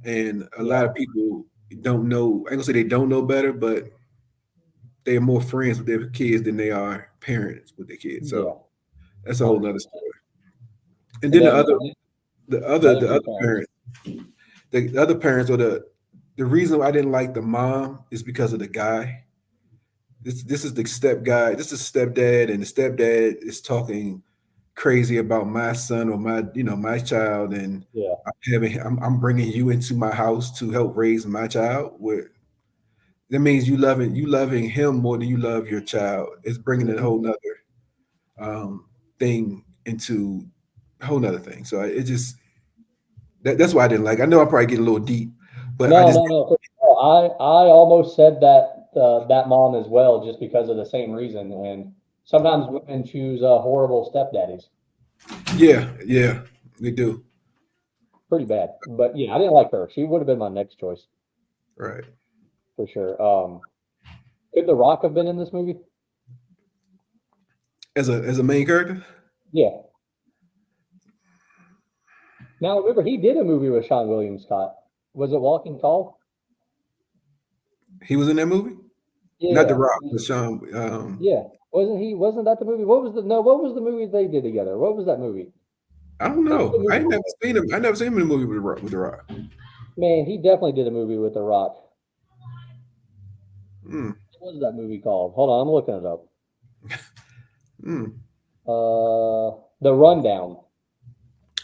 And a lot Yeah. of people don't know, I ain't gonna say they don't know better, but they're more friends with their kids than they are parents with their kids. Yeah. So that's a whole nother 100%. story. And And then the then other, the other two parents. parents, the other parents, or the reason why I didn't like the mom is because of the guy. This is the step guy. This is stepdad, and the stepdad is talking crazy about my son or my child, and Yeah. I'm bringing you into my house to help raise my child. Where that means you loving him more than you love your child. It's bringing a Hmm. whole nother thing into a whole nother thing. So it just that's why I didn't like. I know I probably get a little deep, but I No, just no, no. I almost said that mom as well, just because of the same reason. And sometimes women choose horrible stepdaddies. yeah they do Pretty bad. But yeah, I didn't like her. She would have been my next choice right for sure. Could The Rock have been in this movie? as a main character. Yeah. Now remember, he did a movie with Sean William Scott. Was it Walking Tall? He was in that movie. Not The Yeah. Rock, but Sean. Yeah. Wasn't he? Wasn't that the movie? What was the no? What was the movie they did together? What was that movie? I don't They did a know. I movie ain't never together. seen him. I never seen him in a movie with The Rock. With The Rock. Man, he definitely did a movie with The Rock. Mm, What was that movie called? Hold on, I'm looking it up. mm. The Rundown.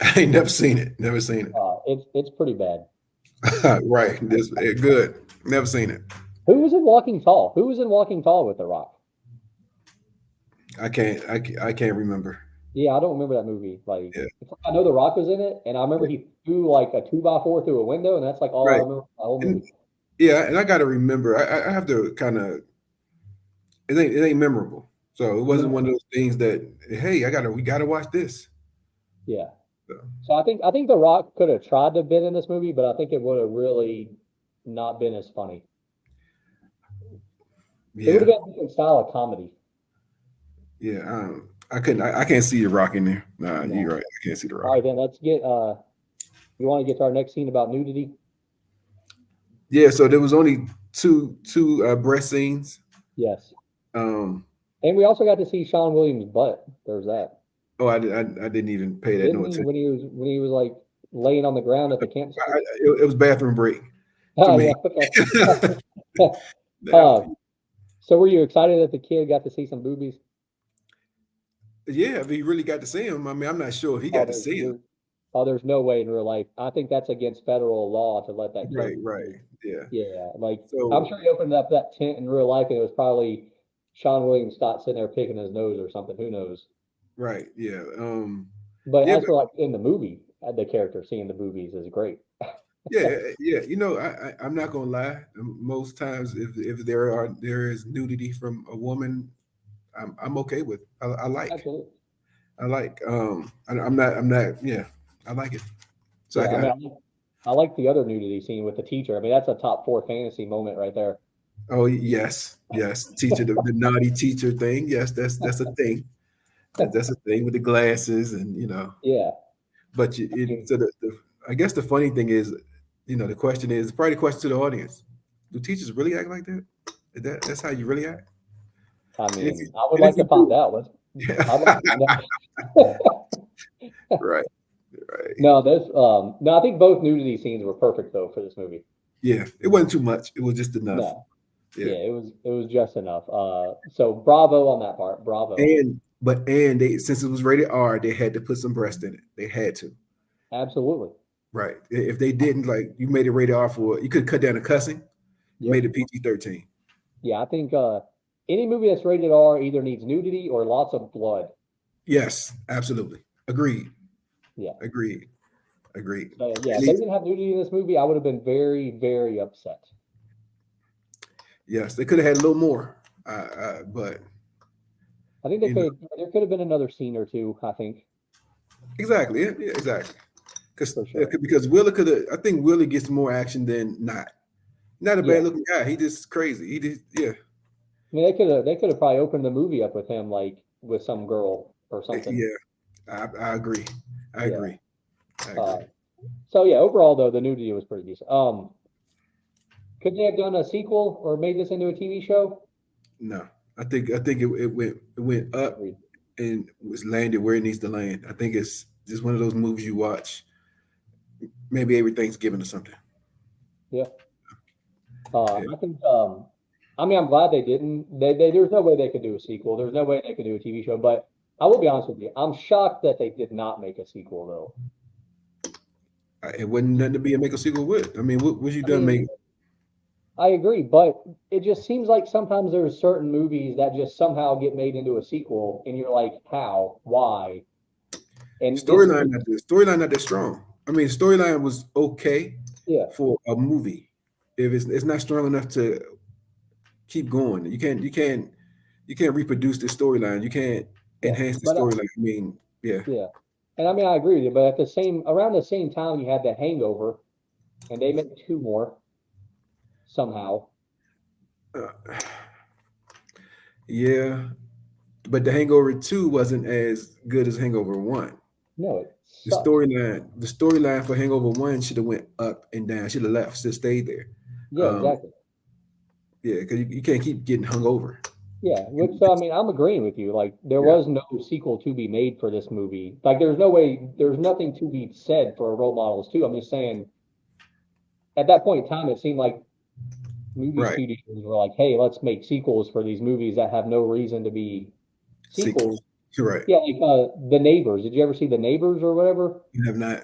I ain't never seen it. Never seen It's pretty bad. it. Right. This good. Never seen it. Who was in Walking Tall? Who was in Walking Tall with The Rock? I can't remember. Yeah, I don't remember that movie. Like, Yeah. I know The Rock was in it, and I remember Yeah. he threw like a 2x4 through a window, and that's like all I Right. remember from the whole And movie. yeah, and I got to remember. I have to kind of. It ain't memorable. So it wasn't No. one of those things that hey, we gotta watch this. Yeah. So, So I think The Rock could have tried to been in this movie, but I think it would have really not been as funny. It would yeah, have been a different style of comedy. yeah. I couldn't. I can't see the Rock in there. Nah, you're No. right. I can't see the All Rock. right, then let's get you want to get to our next scene about nudity? Yeah. So there was only two breast scenes. Yes. Um. And we also got to see Sean Williams' butt. There's that. Oh, I didn't even pay that no Didn't he attention. when he was like laying on the ground at the campsite? It was bathroom break for Oh me. yeah, okay. uh, so were you excited that the kid got to see some boobies? Yeah, if he really got to see him, I mean, I'm not sure if he Oh, got to see him. there's no way in real life. I think that's against federal law to let that kid. Right, right. Yeah. Yeah, like I'm So sure he opened up that tent in real life and it was probably Sean William Scott sitting there picking his nose or something. Who knows? right, yeah. But Yeah, as for like in the movie, the character seeing the boobies is great. yeah. You know, I'm not gonna lie. Most times, if there is nudity from a woman, I'm okay with. I like. Absolutely. I like. I'm not. Yeah, I like it. So Yeah, I mean, I like the other nudity scene with the teacher. I mean, that's a top four fantasy moment right there. oh yes, yes. Teacher, the naughty teacher thing. Yes, that's a thing. That's a thing with the glasses and Yeah, But I mean, so I guess the funny thing is, the question is probably the question to the audience: do teachers really act like that? That's how you really act? I And if you mean, I would and if like you to find do, out. I'd like to find out. right, right. No, no, I think both nudity scenes were perfect though for this movie. Yeah, it wasn't too much. It was just enough. No, Yeah, yeah, it was just enough. So bravo on that part. Bravo. and they since it was rated R, they had to put some breast in it. They had to. Absolutely. Right. If they didn't, like you made it rated R for, you could cut down the cussing, Yep. made it PG-13. Yeah, I think any movie that's rated R either needs nudity or lots of blood. Yes, absolutely. Agreed. Yeah. Agreed. Agreed. Yeah, At if they least, didn't have nudity in this movie, I would have been very, very upset. yes, they could have had a little more. But I think you know, there could have been another scene or two, I think, exactly. Yeah, exactly. for sure. Because Willie could have. I think Willie gets more action than not. Not a Yeah. bad looking guy. He just crazy. He just yeah. I mean, they could have probably opened the movie up with him like with some girl or something. Yeah. I agree. I Yeah. agree. I Uh, agree. so yeah, overall though, the nudity was pretty decent. Could they have done a sequel or made this into a TV show? No, I think it went up Agreed. and was landed where it needs to land. I think it's just one of those movies you watch maybe every Thanksgiving or something. Yeah. Yeah. I think. I mean, I'm glad they didn't. There's no way they could do a sequel. There's no way they could do a TV show. But I will be honest with you. I'm shocked that they did not make a sequel though. It wasn't nothing to be a make a sequel with. I mean, what you I done mean, make? I agree, but it just seems like sometimes there's certain movies that just somehow get made into a sequel, and you're like, how, why? And this is, Storyline not that strong. I mean, storyline was okay yeah, for a movie. If it's not strong enough to keep going, you can't reproduce the storyline. You can't yeah, enhance the but storyline. I mean, yeah. yeah, and I mean, I agree with you. But at the same around the same time, you had The Hangover, and they made two more somehow. Uh, yeah. but the Hangover 2 wasn't as good as Hangover 1. No, it The sucks. storyline for Hangover 1 should have went up and down. Should have left, should have stayed there. Yeah, exactly. Yeah, because you can't keep getting hungover. Yeah, which I mean, I'm agreeing with you. Like, there Yeah, was no sequel to be made for this movie. Like, there's no way, there's nothing to be said for Role Models 2. I'm just saying, at that point in time, it seemed like movie right. studios were like, hey, let's make sequels for these movies that have no reason to be Sequels. sequels. Right. Yeah, like The Neighbors. Did you ever see The Neighbors or whatever? You have not.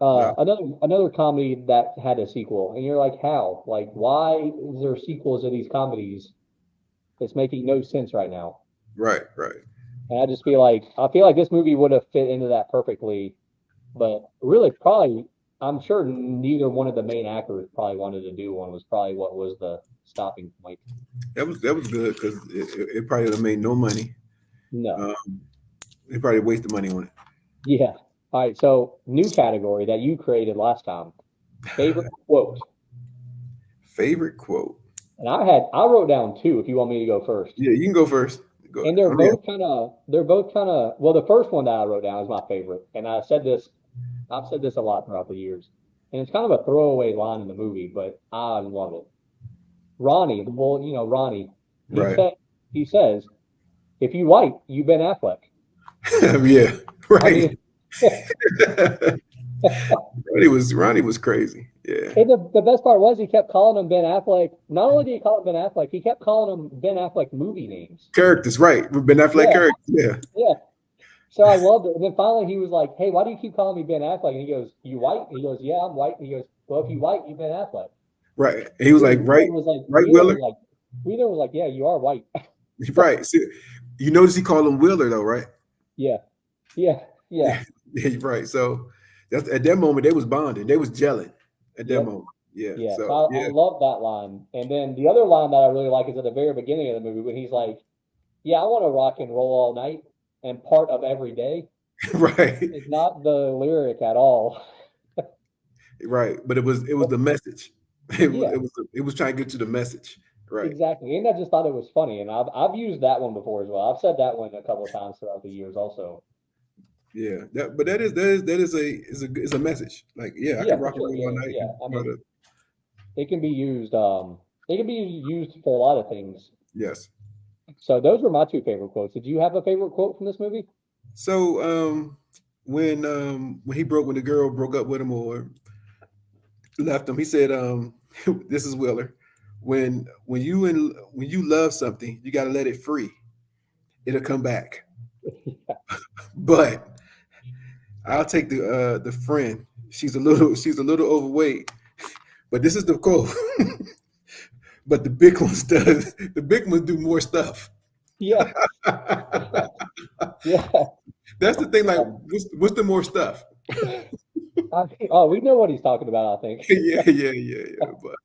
No. Another comedy that had a sequel, and you're like, how? Like, why is there sequels to these comedies? It's making no sense right now. Right. Right. And I feel like this movie would have fit into that perfectly, but really probably I'm sure neither one of the main actors probably wanted to do one was probably what was the stopping point. That was good because it probably would have made no money. No. Um, they probably wasted money on Yeah. All right, so new category that you created last time. Favorite it. quote. Favorite quote. And I wrote down two if you want me to go first. Yeah, you can go first. Go. And they're both kind of well, the first one that I wrote down is my favorite. And I've said this a lot throughout the years. And it's kind of a throwaway line in the movie, but I love it. Ronnie, Ronnie, he Right. said he says, if you white, you Ben Affleck. Yeah. I Right. mean, Ronnie was crazy. Yeah. and the best part was he kept calling him Ben Affleck. Not only did he call him Ben Affleck, he kept calling him Ben Affleck movie names. Characters, right. Ben Affleck Yeah, characters. Yeah. yeah. So I loved it. And then finally he was like, hey, why do you keep calling me Ben Affleck? And he goes, you white? And he goes, yeah, I'm white. And he goes, well, if you white, you Ben Affleck. Right. And he was like, right, right, Willer. Wheeler was like, yeah, you are white. Right. See, you notice he called him Willer though, right? Yeah, yeah, yeah, Yeah, right. So that's at that moment they was bonding. They was gelling at that yep, moment. Yeah. yeah. So So I yeah. love that line. And then the other line that I really like is at the very beginning of the movie when he's like, yeah, I want to rock and roll all night and part of every day. Right. It's not the lyric at all. Right. But it was the message. Yeah, It was trying to get to the message. Right. exactly. And I just thought it was funny. And I've used that one before as well. I've said that one a couple of times throughout the years also. Yeah. But that is a message. Like, yeah, I Yeah, can for rock and sure. roll all Yeah, night. yeah. And I part mean, of, it can be used for a lot of things. yes. So those were my two favorite quotes. Did you have a favorite quote from this movie? So when the girl broke up with him or left him, he said, this is Willer. When you love something, you gotta let it free. It'll come back. But I'll take the friend. She's a little overweight. But this is the quote. But the big ones do more stuff. Yeah, yeah. That's the thing. Like, Um, what's the more stuff? oh, we know what he's talking about, I think. Yeah, yeah, yeah, yeah. But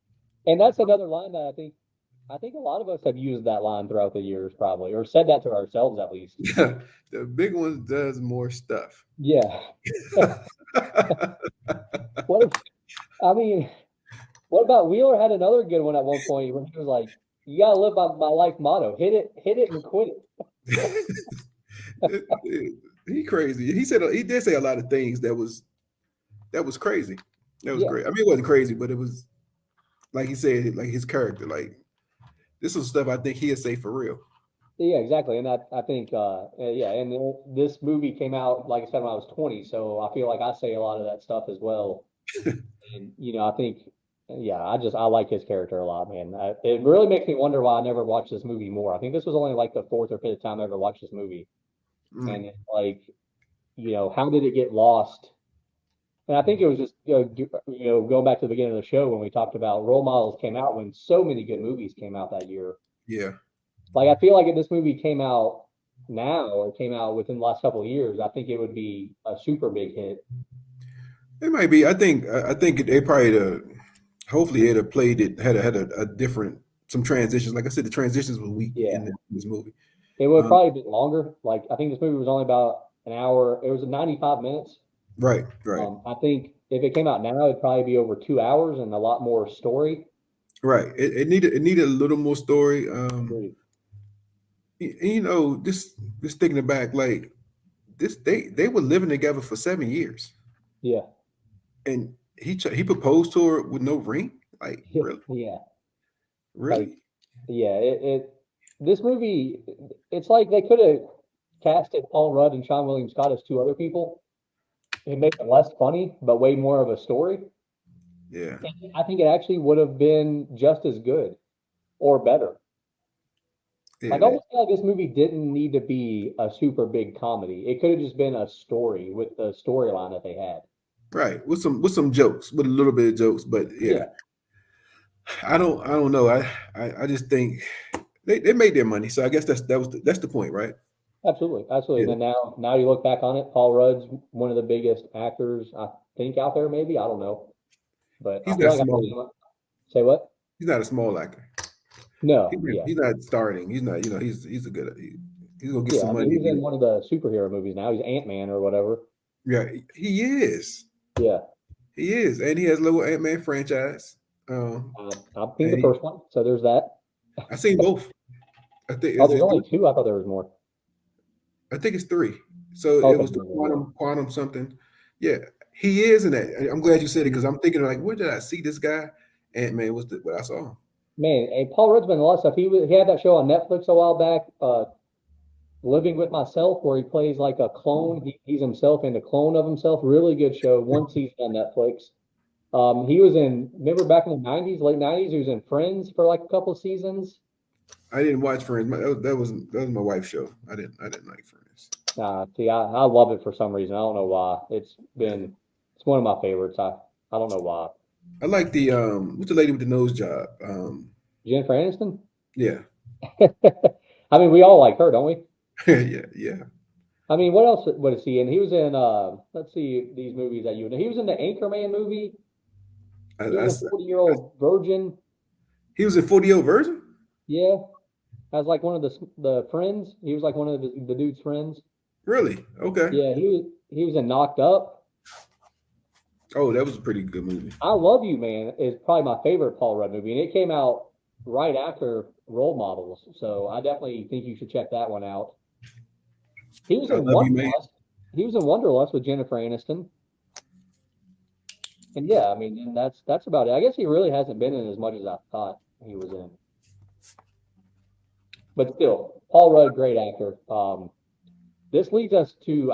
And that's another line that I think a lot of us have used that line throughout the years, probably, or said that to ourselves at least. yeah, the big one does more stuff. Yeah. What if, I mean, what about Wheeler had another good one at one point when he was like, "You gotta live by my life motto: hit it, and quit He crazy. He did say a lot of things that was crazy. That was Yeah, great. I mean, it wasn't crazy, but it was like he said, like his character. Like, this was stuff I think he'd say for real. yeah, exactly. And I think, yeah, and this movie came out, like I said, when I was 20, so I feel like I say a lot of that stuff as well. And I think, yeah, I like his character a lot, man. It really makes me wonder why I never watched this movie more. I think this was only like the fourth or fifth time I ever watched this movie, Mm, and it's like, how did it get lost? And I think it was just, going back to the beginning of the show when we talked about role models came out when so many good movies came out that year. yeah, Like I feel like if this movie came out now or came out within the last couple of years, I think it would be a super big hit. it might be. I think they probably hopefully it'd have played it had a different some transitions. Like I said, the transitions were weak Yeah. in this movie. It would Um, probably be longer. Like I think this movie was only about an hour. It was 95 minutes. right, right, I think if it came out now, it'd probably be over 2 hours and a lot more story. right. It needed a little more story. Agreed. You know, just thinking back, like this, they were living together for 7 years, Yeah, and he proposed to her with no ring. Like, really, yeah. Like, really? yeah, this movie, it's like they could have casted Paul Rudd and Sean William Scott as two other people and make it less funny, but way more of a story. Yeah, And I think it actually would have been just as good or better. yeah. Like, I almost feel like this movie didn't need to be a super big comedy. It could have just been a story with the storyline that they had. Right. With some jokes, with a little bit of jokes, but yeah, Yeah, I don't know. I just think they made their money, so I guess that's the point, right? absolutely, absolutely. Yeah. And then now you look back on it, Paul Rudd's one of the biggest actors I think out there. Maybe I don't know, but I He's feel not like small. say what? He's not a small actor. No, yeah, He's not starting. He's not. He's a good. He's gonna get yeah. some I mean, money. he's in one of the superhero movies now. He's Ant-Man or whatever. Yeah, he is. Yeah, He is, and he has a little Ant Man franchise. I've seen And the first one, so there's that. I seen both. I think Oh, is there's it only three? two. I thought there was more. I think it's three. So it Okay, was the yeah. quantum something. Yeah, he is in that. I'm glad you said it because I'm thinking like, where did I see this guy? Ant Man was what I saw him. Man, and Paul Rudd's been in a lot of stuff. He had that show on Netflix a while back, Living with Myself, where he plays like a clone. He's himself and a clone of himself. Really good show. One season on Netflix. He was in, remember back in the 90s, late 90s, he was in Friends for like a couple of seasons. I didn't watch Friends. That was my wife's show. I didn't like Friends. See, I love it for some reason. I don't know why. It's one of my favorites. I don't know why. I like the what's the lady with the nose job? Jennifer Aniston? Yeah, I mean, we all like her, don't we? yeah, yeah. I mean, what else was he in? He was in, let's see, these movies that you know. He was in the Anchorman movie. I, He I, was a I, 40-year-old virgin. he was in 40 version. Yeah. As like one of the friends. He was like one of the dude's friends. Really? Okay. Yeah, he was in Knocked Up. Oh, that was a pretty good movie. I Love You, Man is probably my favorite Paul Rudd movie, and it came out right after Role Models. So I definitely think you should check that one out. He was I in love you, man. Wanderlust. He was in Wanderlust with Jennifer Aniston. And yeah, I mean, and that's about it. I guess he really hasn't been in as much as I thought he was in. But still, Paul Rudd, great actor. This leads us to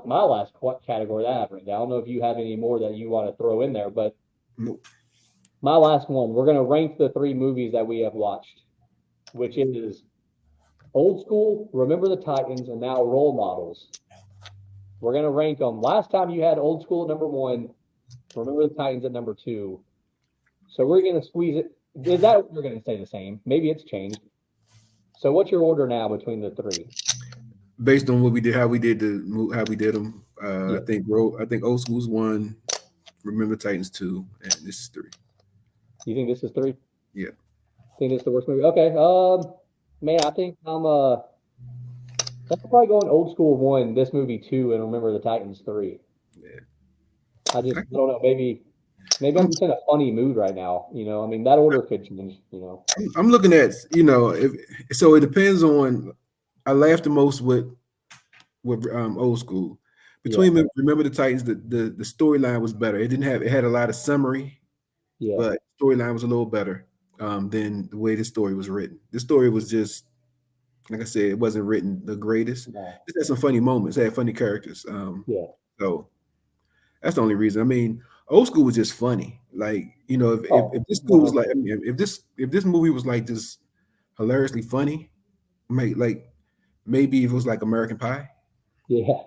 my last category that I have written down. I don't know if you have any more that you want to throw in there, but Nope. my last one, we're going to rank the three movies that we have watched, which is Old School, Remember the Titans, and now Role Models. We're going to rank them. Last time you had Old School at number one, Remember the Titans at number two. So we're going to squeeze it. Is that you're going to say the same? Maybe it's changed. So what's your order now between the three? Based on what we did, how we did them. Yeah. I think Old School's one. Remember Titans 2, and this is 3. You think this is 3? Yeah. Think this is the worst movie? Okay. Man, I think I'm probably going Old School 1, this movie 2, and Remember the Titans 3. Yeah. I don't know. Maybe I'm just in a funny mood right now. I mean, that order could change. I'm looking at, so it depends on. I laughed the most with Old School. Between Remember the Titans, the storyline was better. It had a lot of summary, Yeah. but storyline was a little better than the way the story was written. The story was just, like I said, it wasn't written the greatest. No. It had some funny moments. It had funny characters. Yeah. So that's the only reason. I mean, Old School was just funny. Like, if this school was like, I mean, if this movie was like just hilariously funny, maybe if it was like American Pie, Yeah.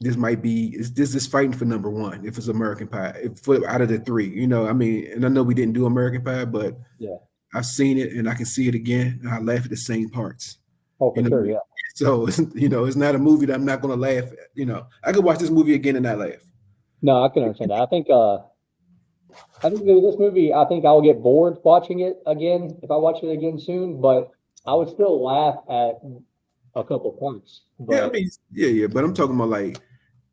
this is fighting for number one. If it's American Pie, out of the three, I mean, and I know we didn't do American Pie, but Yeah. I've seen it and I can see it again, and I laugh at the same parts. Oh, for sure. Yeah. So it's not a movie that I'm not going to laugh at. I could watch this movie again and not laugh. No, I can understand that. I think this movie, I think I'll get bored watching it again if I watch it again soon, but I would still laugh at a couple points. But, yeah, I mean, yeah, but I'm talking about like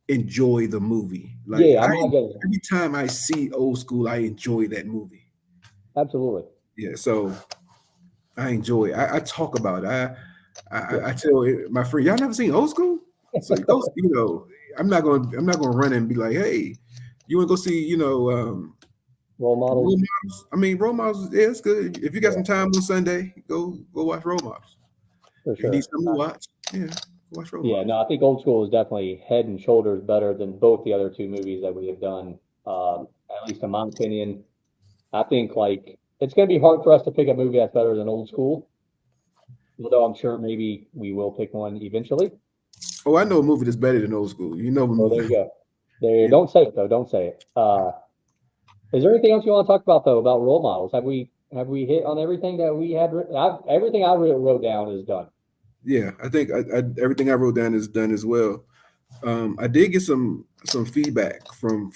enjoy the movie. Like, yeah, I'm not getting it. Every time I see Old School, I enjoy that movie. Absolutely. Yeah, so I enjoy it. I talk about it. I tell my friend, y'all never seen Old School? So you go, I'm not gonna run and be like, hey, you want to go see, Role role models. models? I mean, role models, yeah, it's good. If you got Yeah, some time on Sunday, go watch role models. for If you need sure. something to watch, yeah, go watch role Yeah, models. no, I think Old School is definitely head and shoulders better than both the other two movies that we have done. At least in my opinion, I think like it's going to be hard for us to pick a movie that's better than Old School, although I'm sure maybe we will pick one eventually. Oh, I know a movie that's better than Old School. You know a Oh, there you movie. go. There, You know, don't say it though. Don't say it. Is there anything else you want to talk about though about role models? Have we hit on everything that we had? Everything I wrote down is done. yeah, I think everything I wrote down is done as well. I did get some feedback from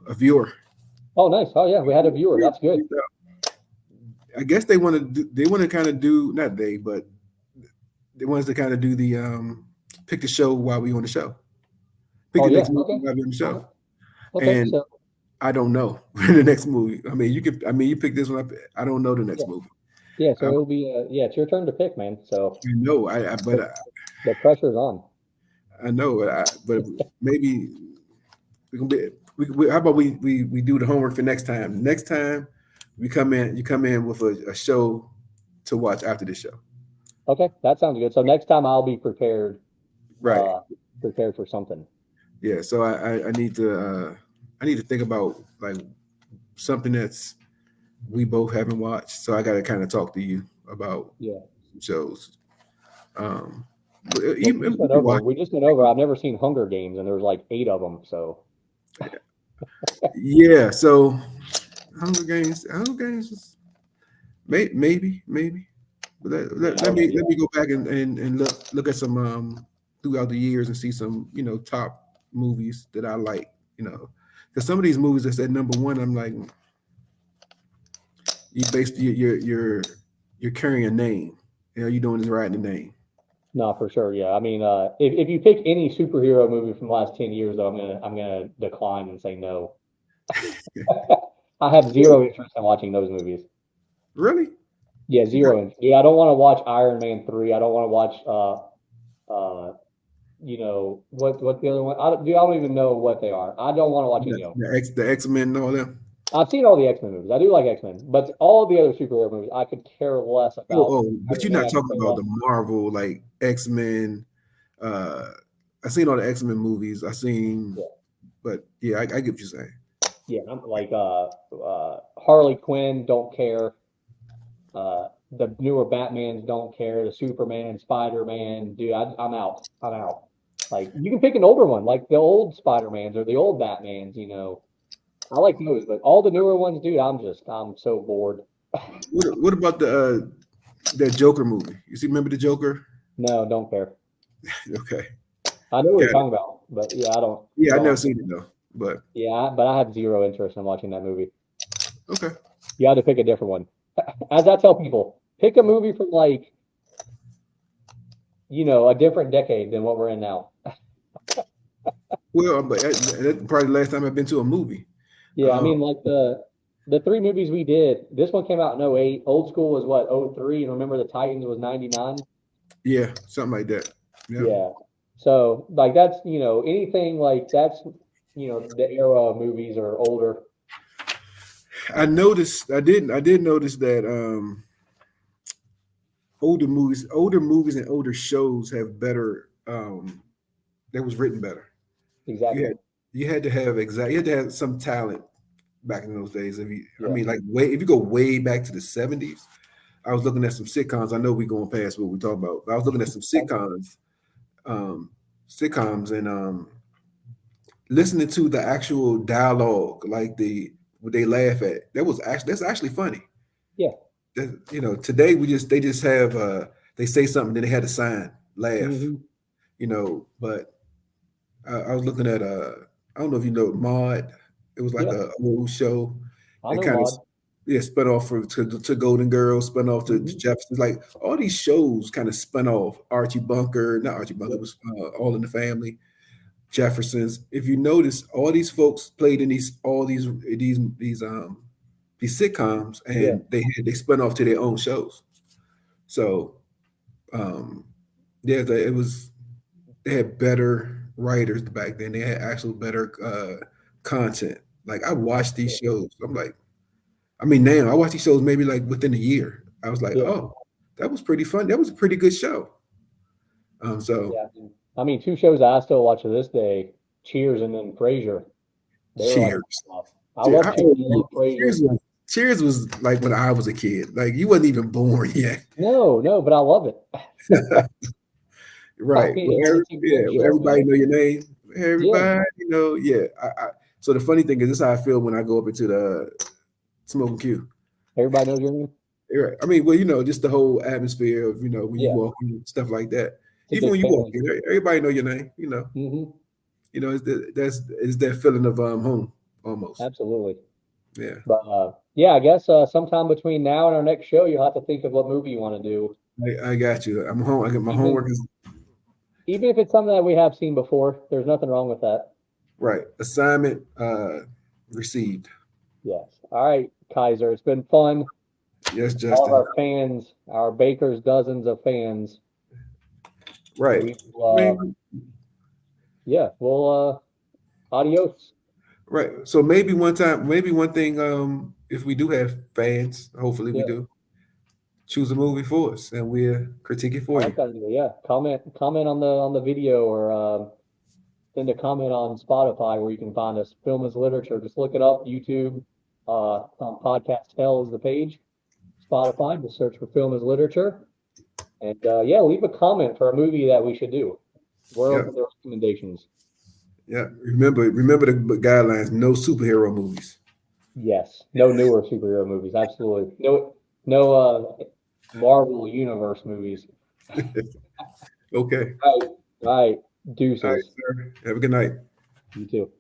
a viewer. Oh, nice. Oh yeah, we had a viewer. That's good. I guess they want to kind of do, not they, but they want us to kind of do the pick the show while we on the show. Pick Oh the yeah. next movie Okay. while we on the show. Okay. Okay. And So I don't know the next movie. I mean, you pick this one up. I don't know the yeah, next movie. yeah. So I, it'll be yeah. It's your turn to pick, man. So I know. But the, the pressure's on. I know. But maybe we can be. How about we do the homework for next time? Next time you come in with a show to watch after the show. Okay, that sounds good. So next time I'll be prepared. Right. Uh, prepared for something. Yeah. So I need to think about like something that's we both haven't watched. So I got to kind of talk to you about Yeah. shows. Um, but Well, even we can watch. we just went over. I've never seen Hunger Games, and there's like 8 of them. So Yeah. So Hunger Games, maybe. But yeah, I don't know. let Yeah. me go back and look at some throughout the years and see some top movies that I like. Because some of these movies that's at number one, I'm like, you based you're carrying a name. You doing is writing a name. No, for sure. Yeah. I mean, if you pick any superhero movie from the last 10 years, though, I'm gonna decline and say no. I have Really? zero interest in watching those movies. Really? Yeah, Okay. zero interest. Dude, I don't want to watch Iron Man 3. I don't want to watch what's the other one? I don't even know what they are. I don't want to watch any of them. The X-Men and all that. I've seen all the X-Men movies. I do like X-Men, but all the other superhero movies I could care less about. But you're Iron Man, not I could talking care about less. the Marvel like X-Men. Uh, I seen all the X-Men movies. I seen, Yeah. but yeah, I get what you're saying. Yeah, I'm like Harley Quinn, don't care. The newer Batmans don't care. The Superman, Spider Man, dude, I'm out. I'm out. Like you can pick an older one, like the old Spider Mans or the old Batmans. I like those, but all the newer ones, dude, I'm so bored. What about the that Joker movie? You see, remember the Joker? No, don't care. Okay, I know what you're got it. talking about, but yeah, Yeah, I never don't. seen it though, but But I have zero interest in watching that movie. okay. You had to pick a different one. As I tell people, pick a movie from like a different decade than what we're in now. Well, but that's probably the last time I've been to a movie. Yeah, I Um, mean, like the three movies we did. This one came out in '08. Old School was what, '03, and Remember the Titans was '99. yeah, something like that. Yeah, Yeah. So like that's anything like that's the era of movies or older. I noticed. I did notice that older movies, and older shows have better. That was written better. You Exactly. had you had to have you had to have some talent back in those days. I Yeah. mean, like if you go way back to the '70s, I was looking at some sitcoms. I know we're going past what we're talking about, but I was looking at some um, sitcoms, and listening to the actual dialogue, like what they laugh at. That's actually funny. Yeah. Today they just have they say something, then they had a sign, laugh. Hmm. But I was looking at I don't know if you know Maud. It was like Yeah. a old show. I It know kind of Maud. spun off to Golden Girls, spun off to Hmm. Jeffersons. Like all these shows kind of spun off. Archie Bunker, not Archie Bunker, Yep. it was All in the Family. Jeffersons. If you notice, all these folks played in these sitcoms, Yeah. and they spun off to their own shows. So Um, yeah, it was. They had better writers back then. They had actual better content. Like I watched these shows. I'm like, I mean, now I watch these shows maybe like within a year. I was like, Yeah, oh, that was pretty fun. That was a pretty good show. So yeah. I mean, two shows I still watch to this day: Cheers and then Frasier. They were like, Cheers. I Cheers. love How Cheers. old I are love you? Frasier. Cheers was like when I was a kid. Like you wasn't even born yet. No, no, but I love it. I Right. mean, it's a Yeah, good where show, everybody man. know your name. Yeah, Everybody, yeah. So the funny thing is, this is how I feel when I go up into the smoking queue. everybody knows your name. Right. I mean, well, just the whole atmosphere of, when you Yeah, walk in, stuff like that. it's a Even big when you walk family. in, everybody know your name. Hmm. It's that feeling of home almost. Absolutely. Yeah, But yeah, I guess sometime between now and our next show, you'll have to think of what movie you want to do. I got you. I'm home. I got my Even homework is even if it's something that we have seen before, there's nothing wrong with that. right. Assignment received. Yes. All right, Kaiser. It's been fun. Yes, All of Justin. our fans, our Baker's dozens of fans. Right. We I will, mean, yeah, we'll adios. right. So maybe one time, maybe one thing. If we do have fans, hopefully we Yeah, do, choose a movie for us, and we'll critique it I for like you. that idea. Yeah, comment on the video or send a comment on Spotify where you can find us. Film is Literature. Just look it up. YouTube. On Podcast Hell is the page. Spotify. Just search for Film is Literature. And yeah, leave a comment for a movie that we should do. We're Yeah. open to recommendations. Yeah. Remember the guidelines. No superhero movies. Yes. No newer superhero movies. Absolutely. No Marvel Universe movies. Okay. All right. All right. All right, Deuces. sir. Have a good night. You too.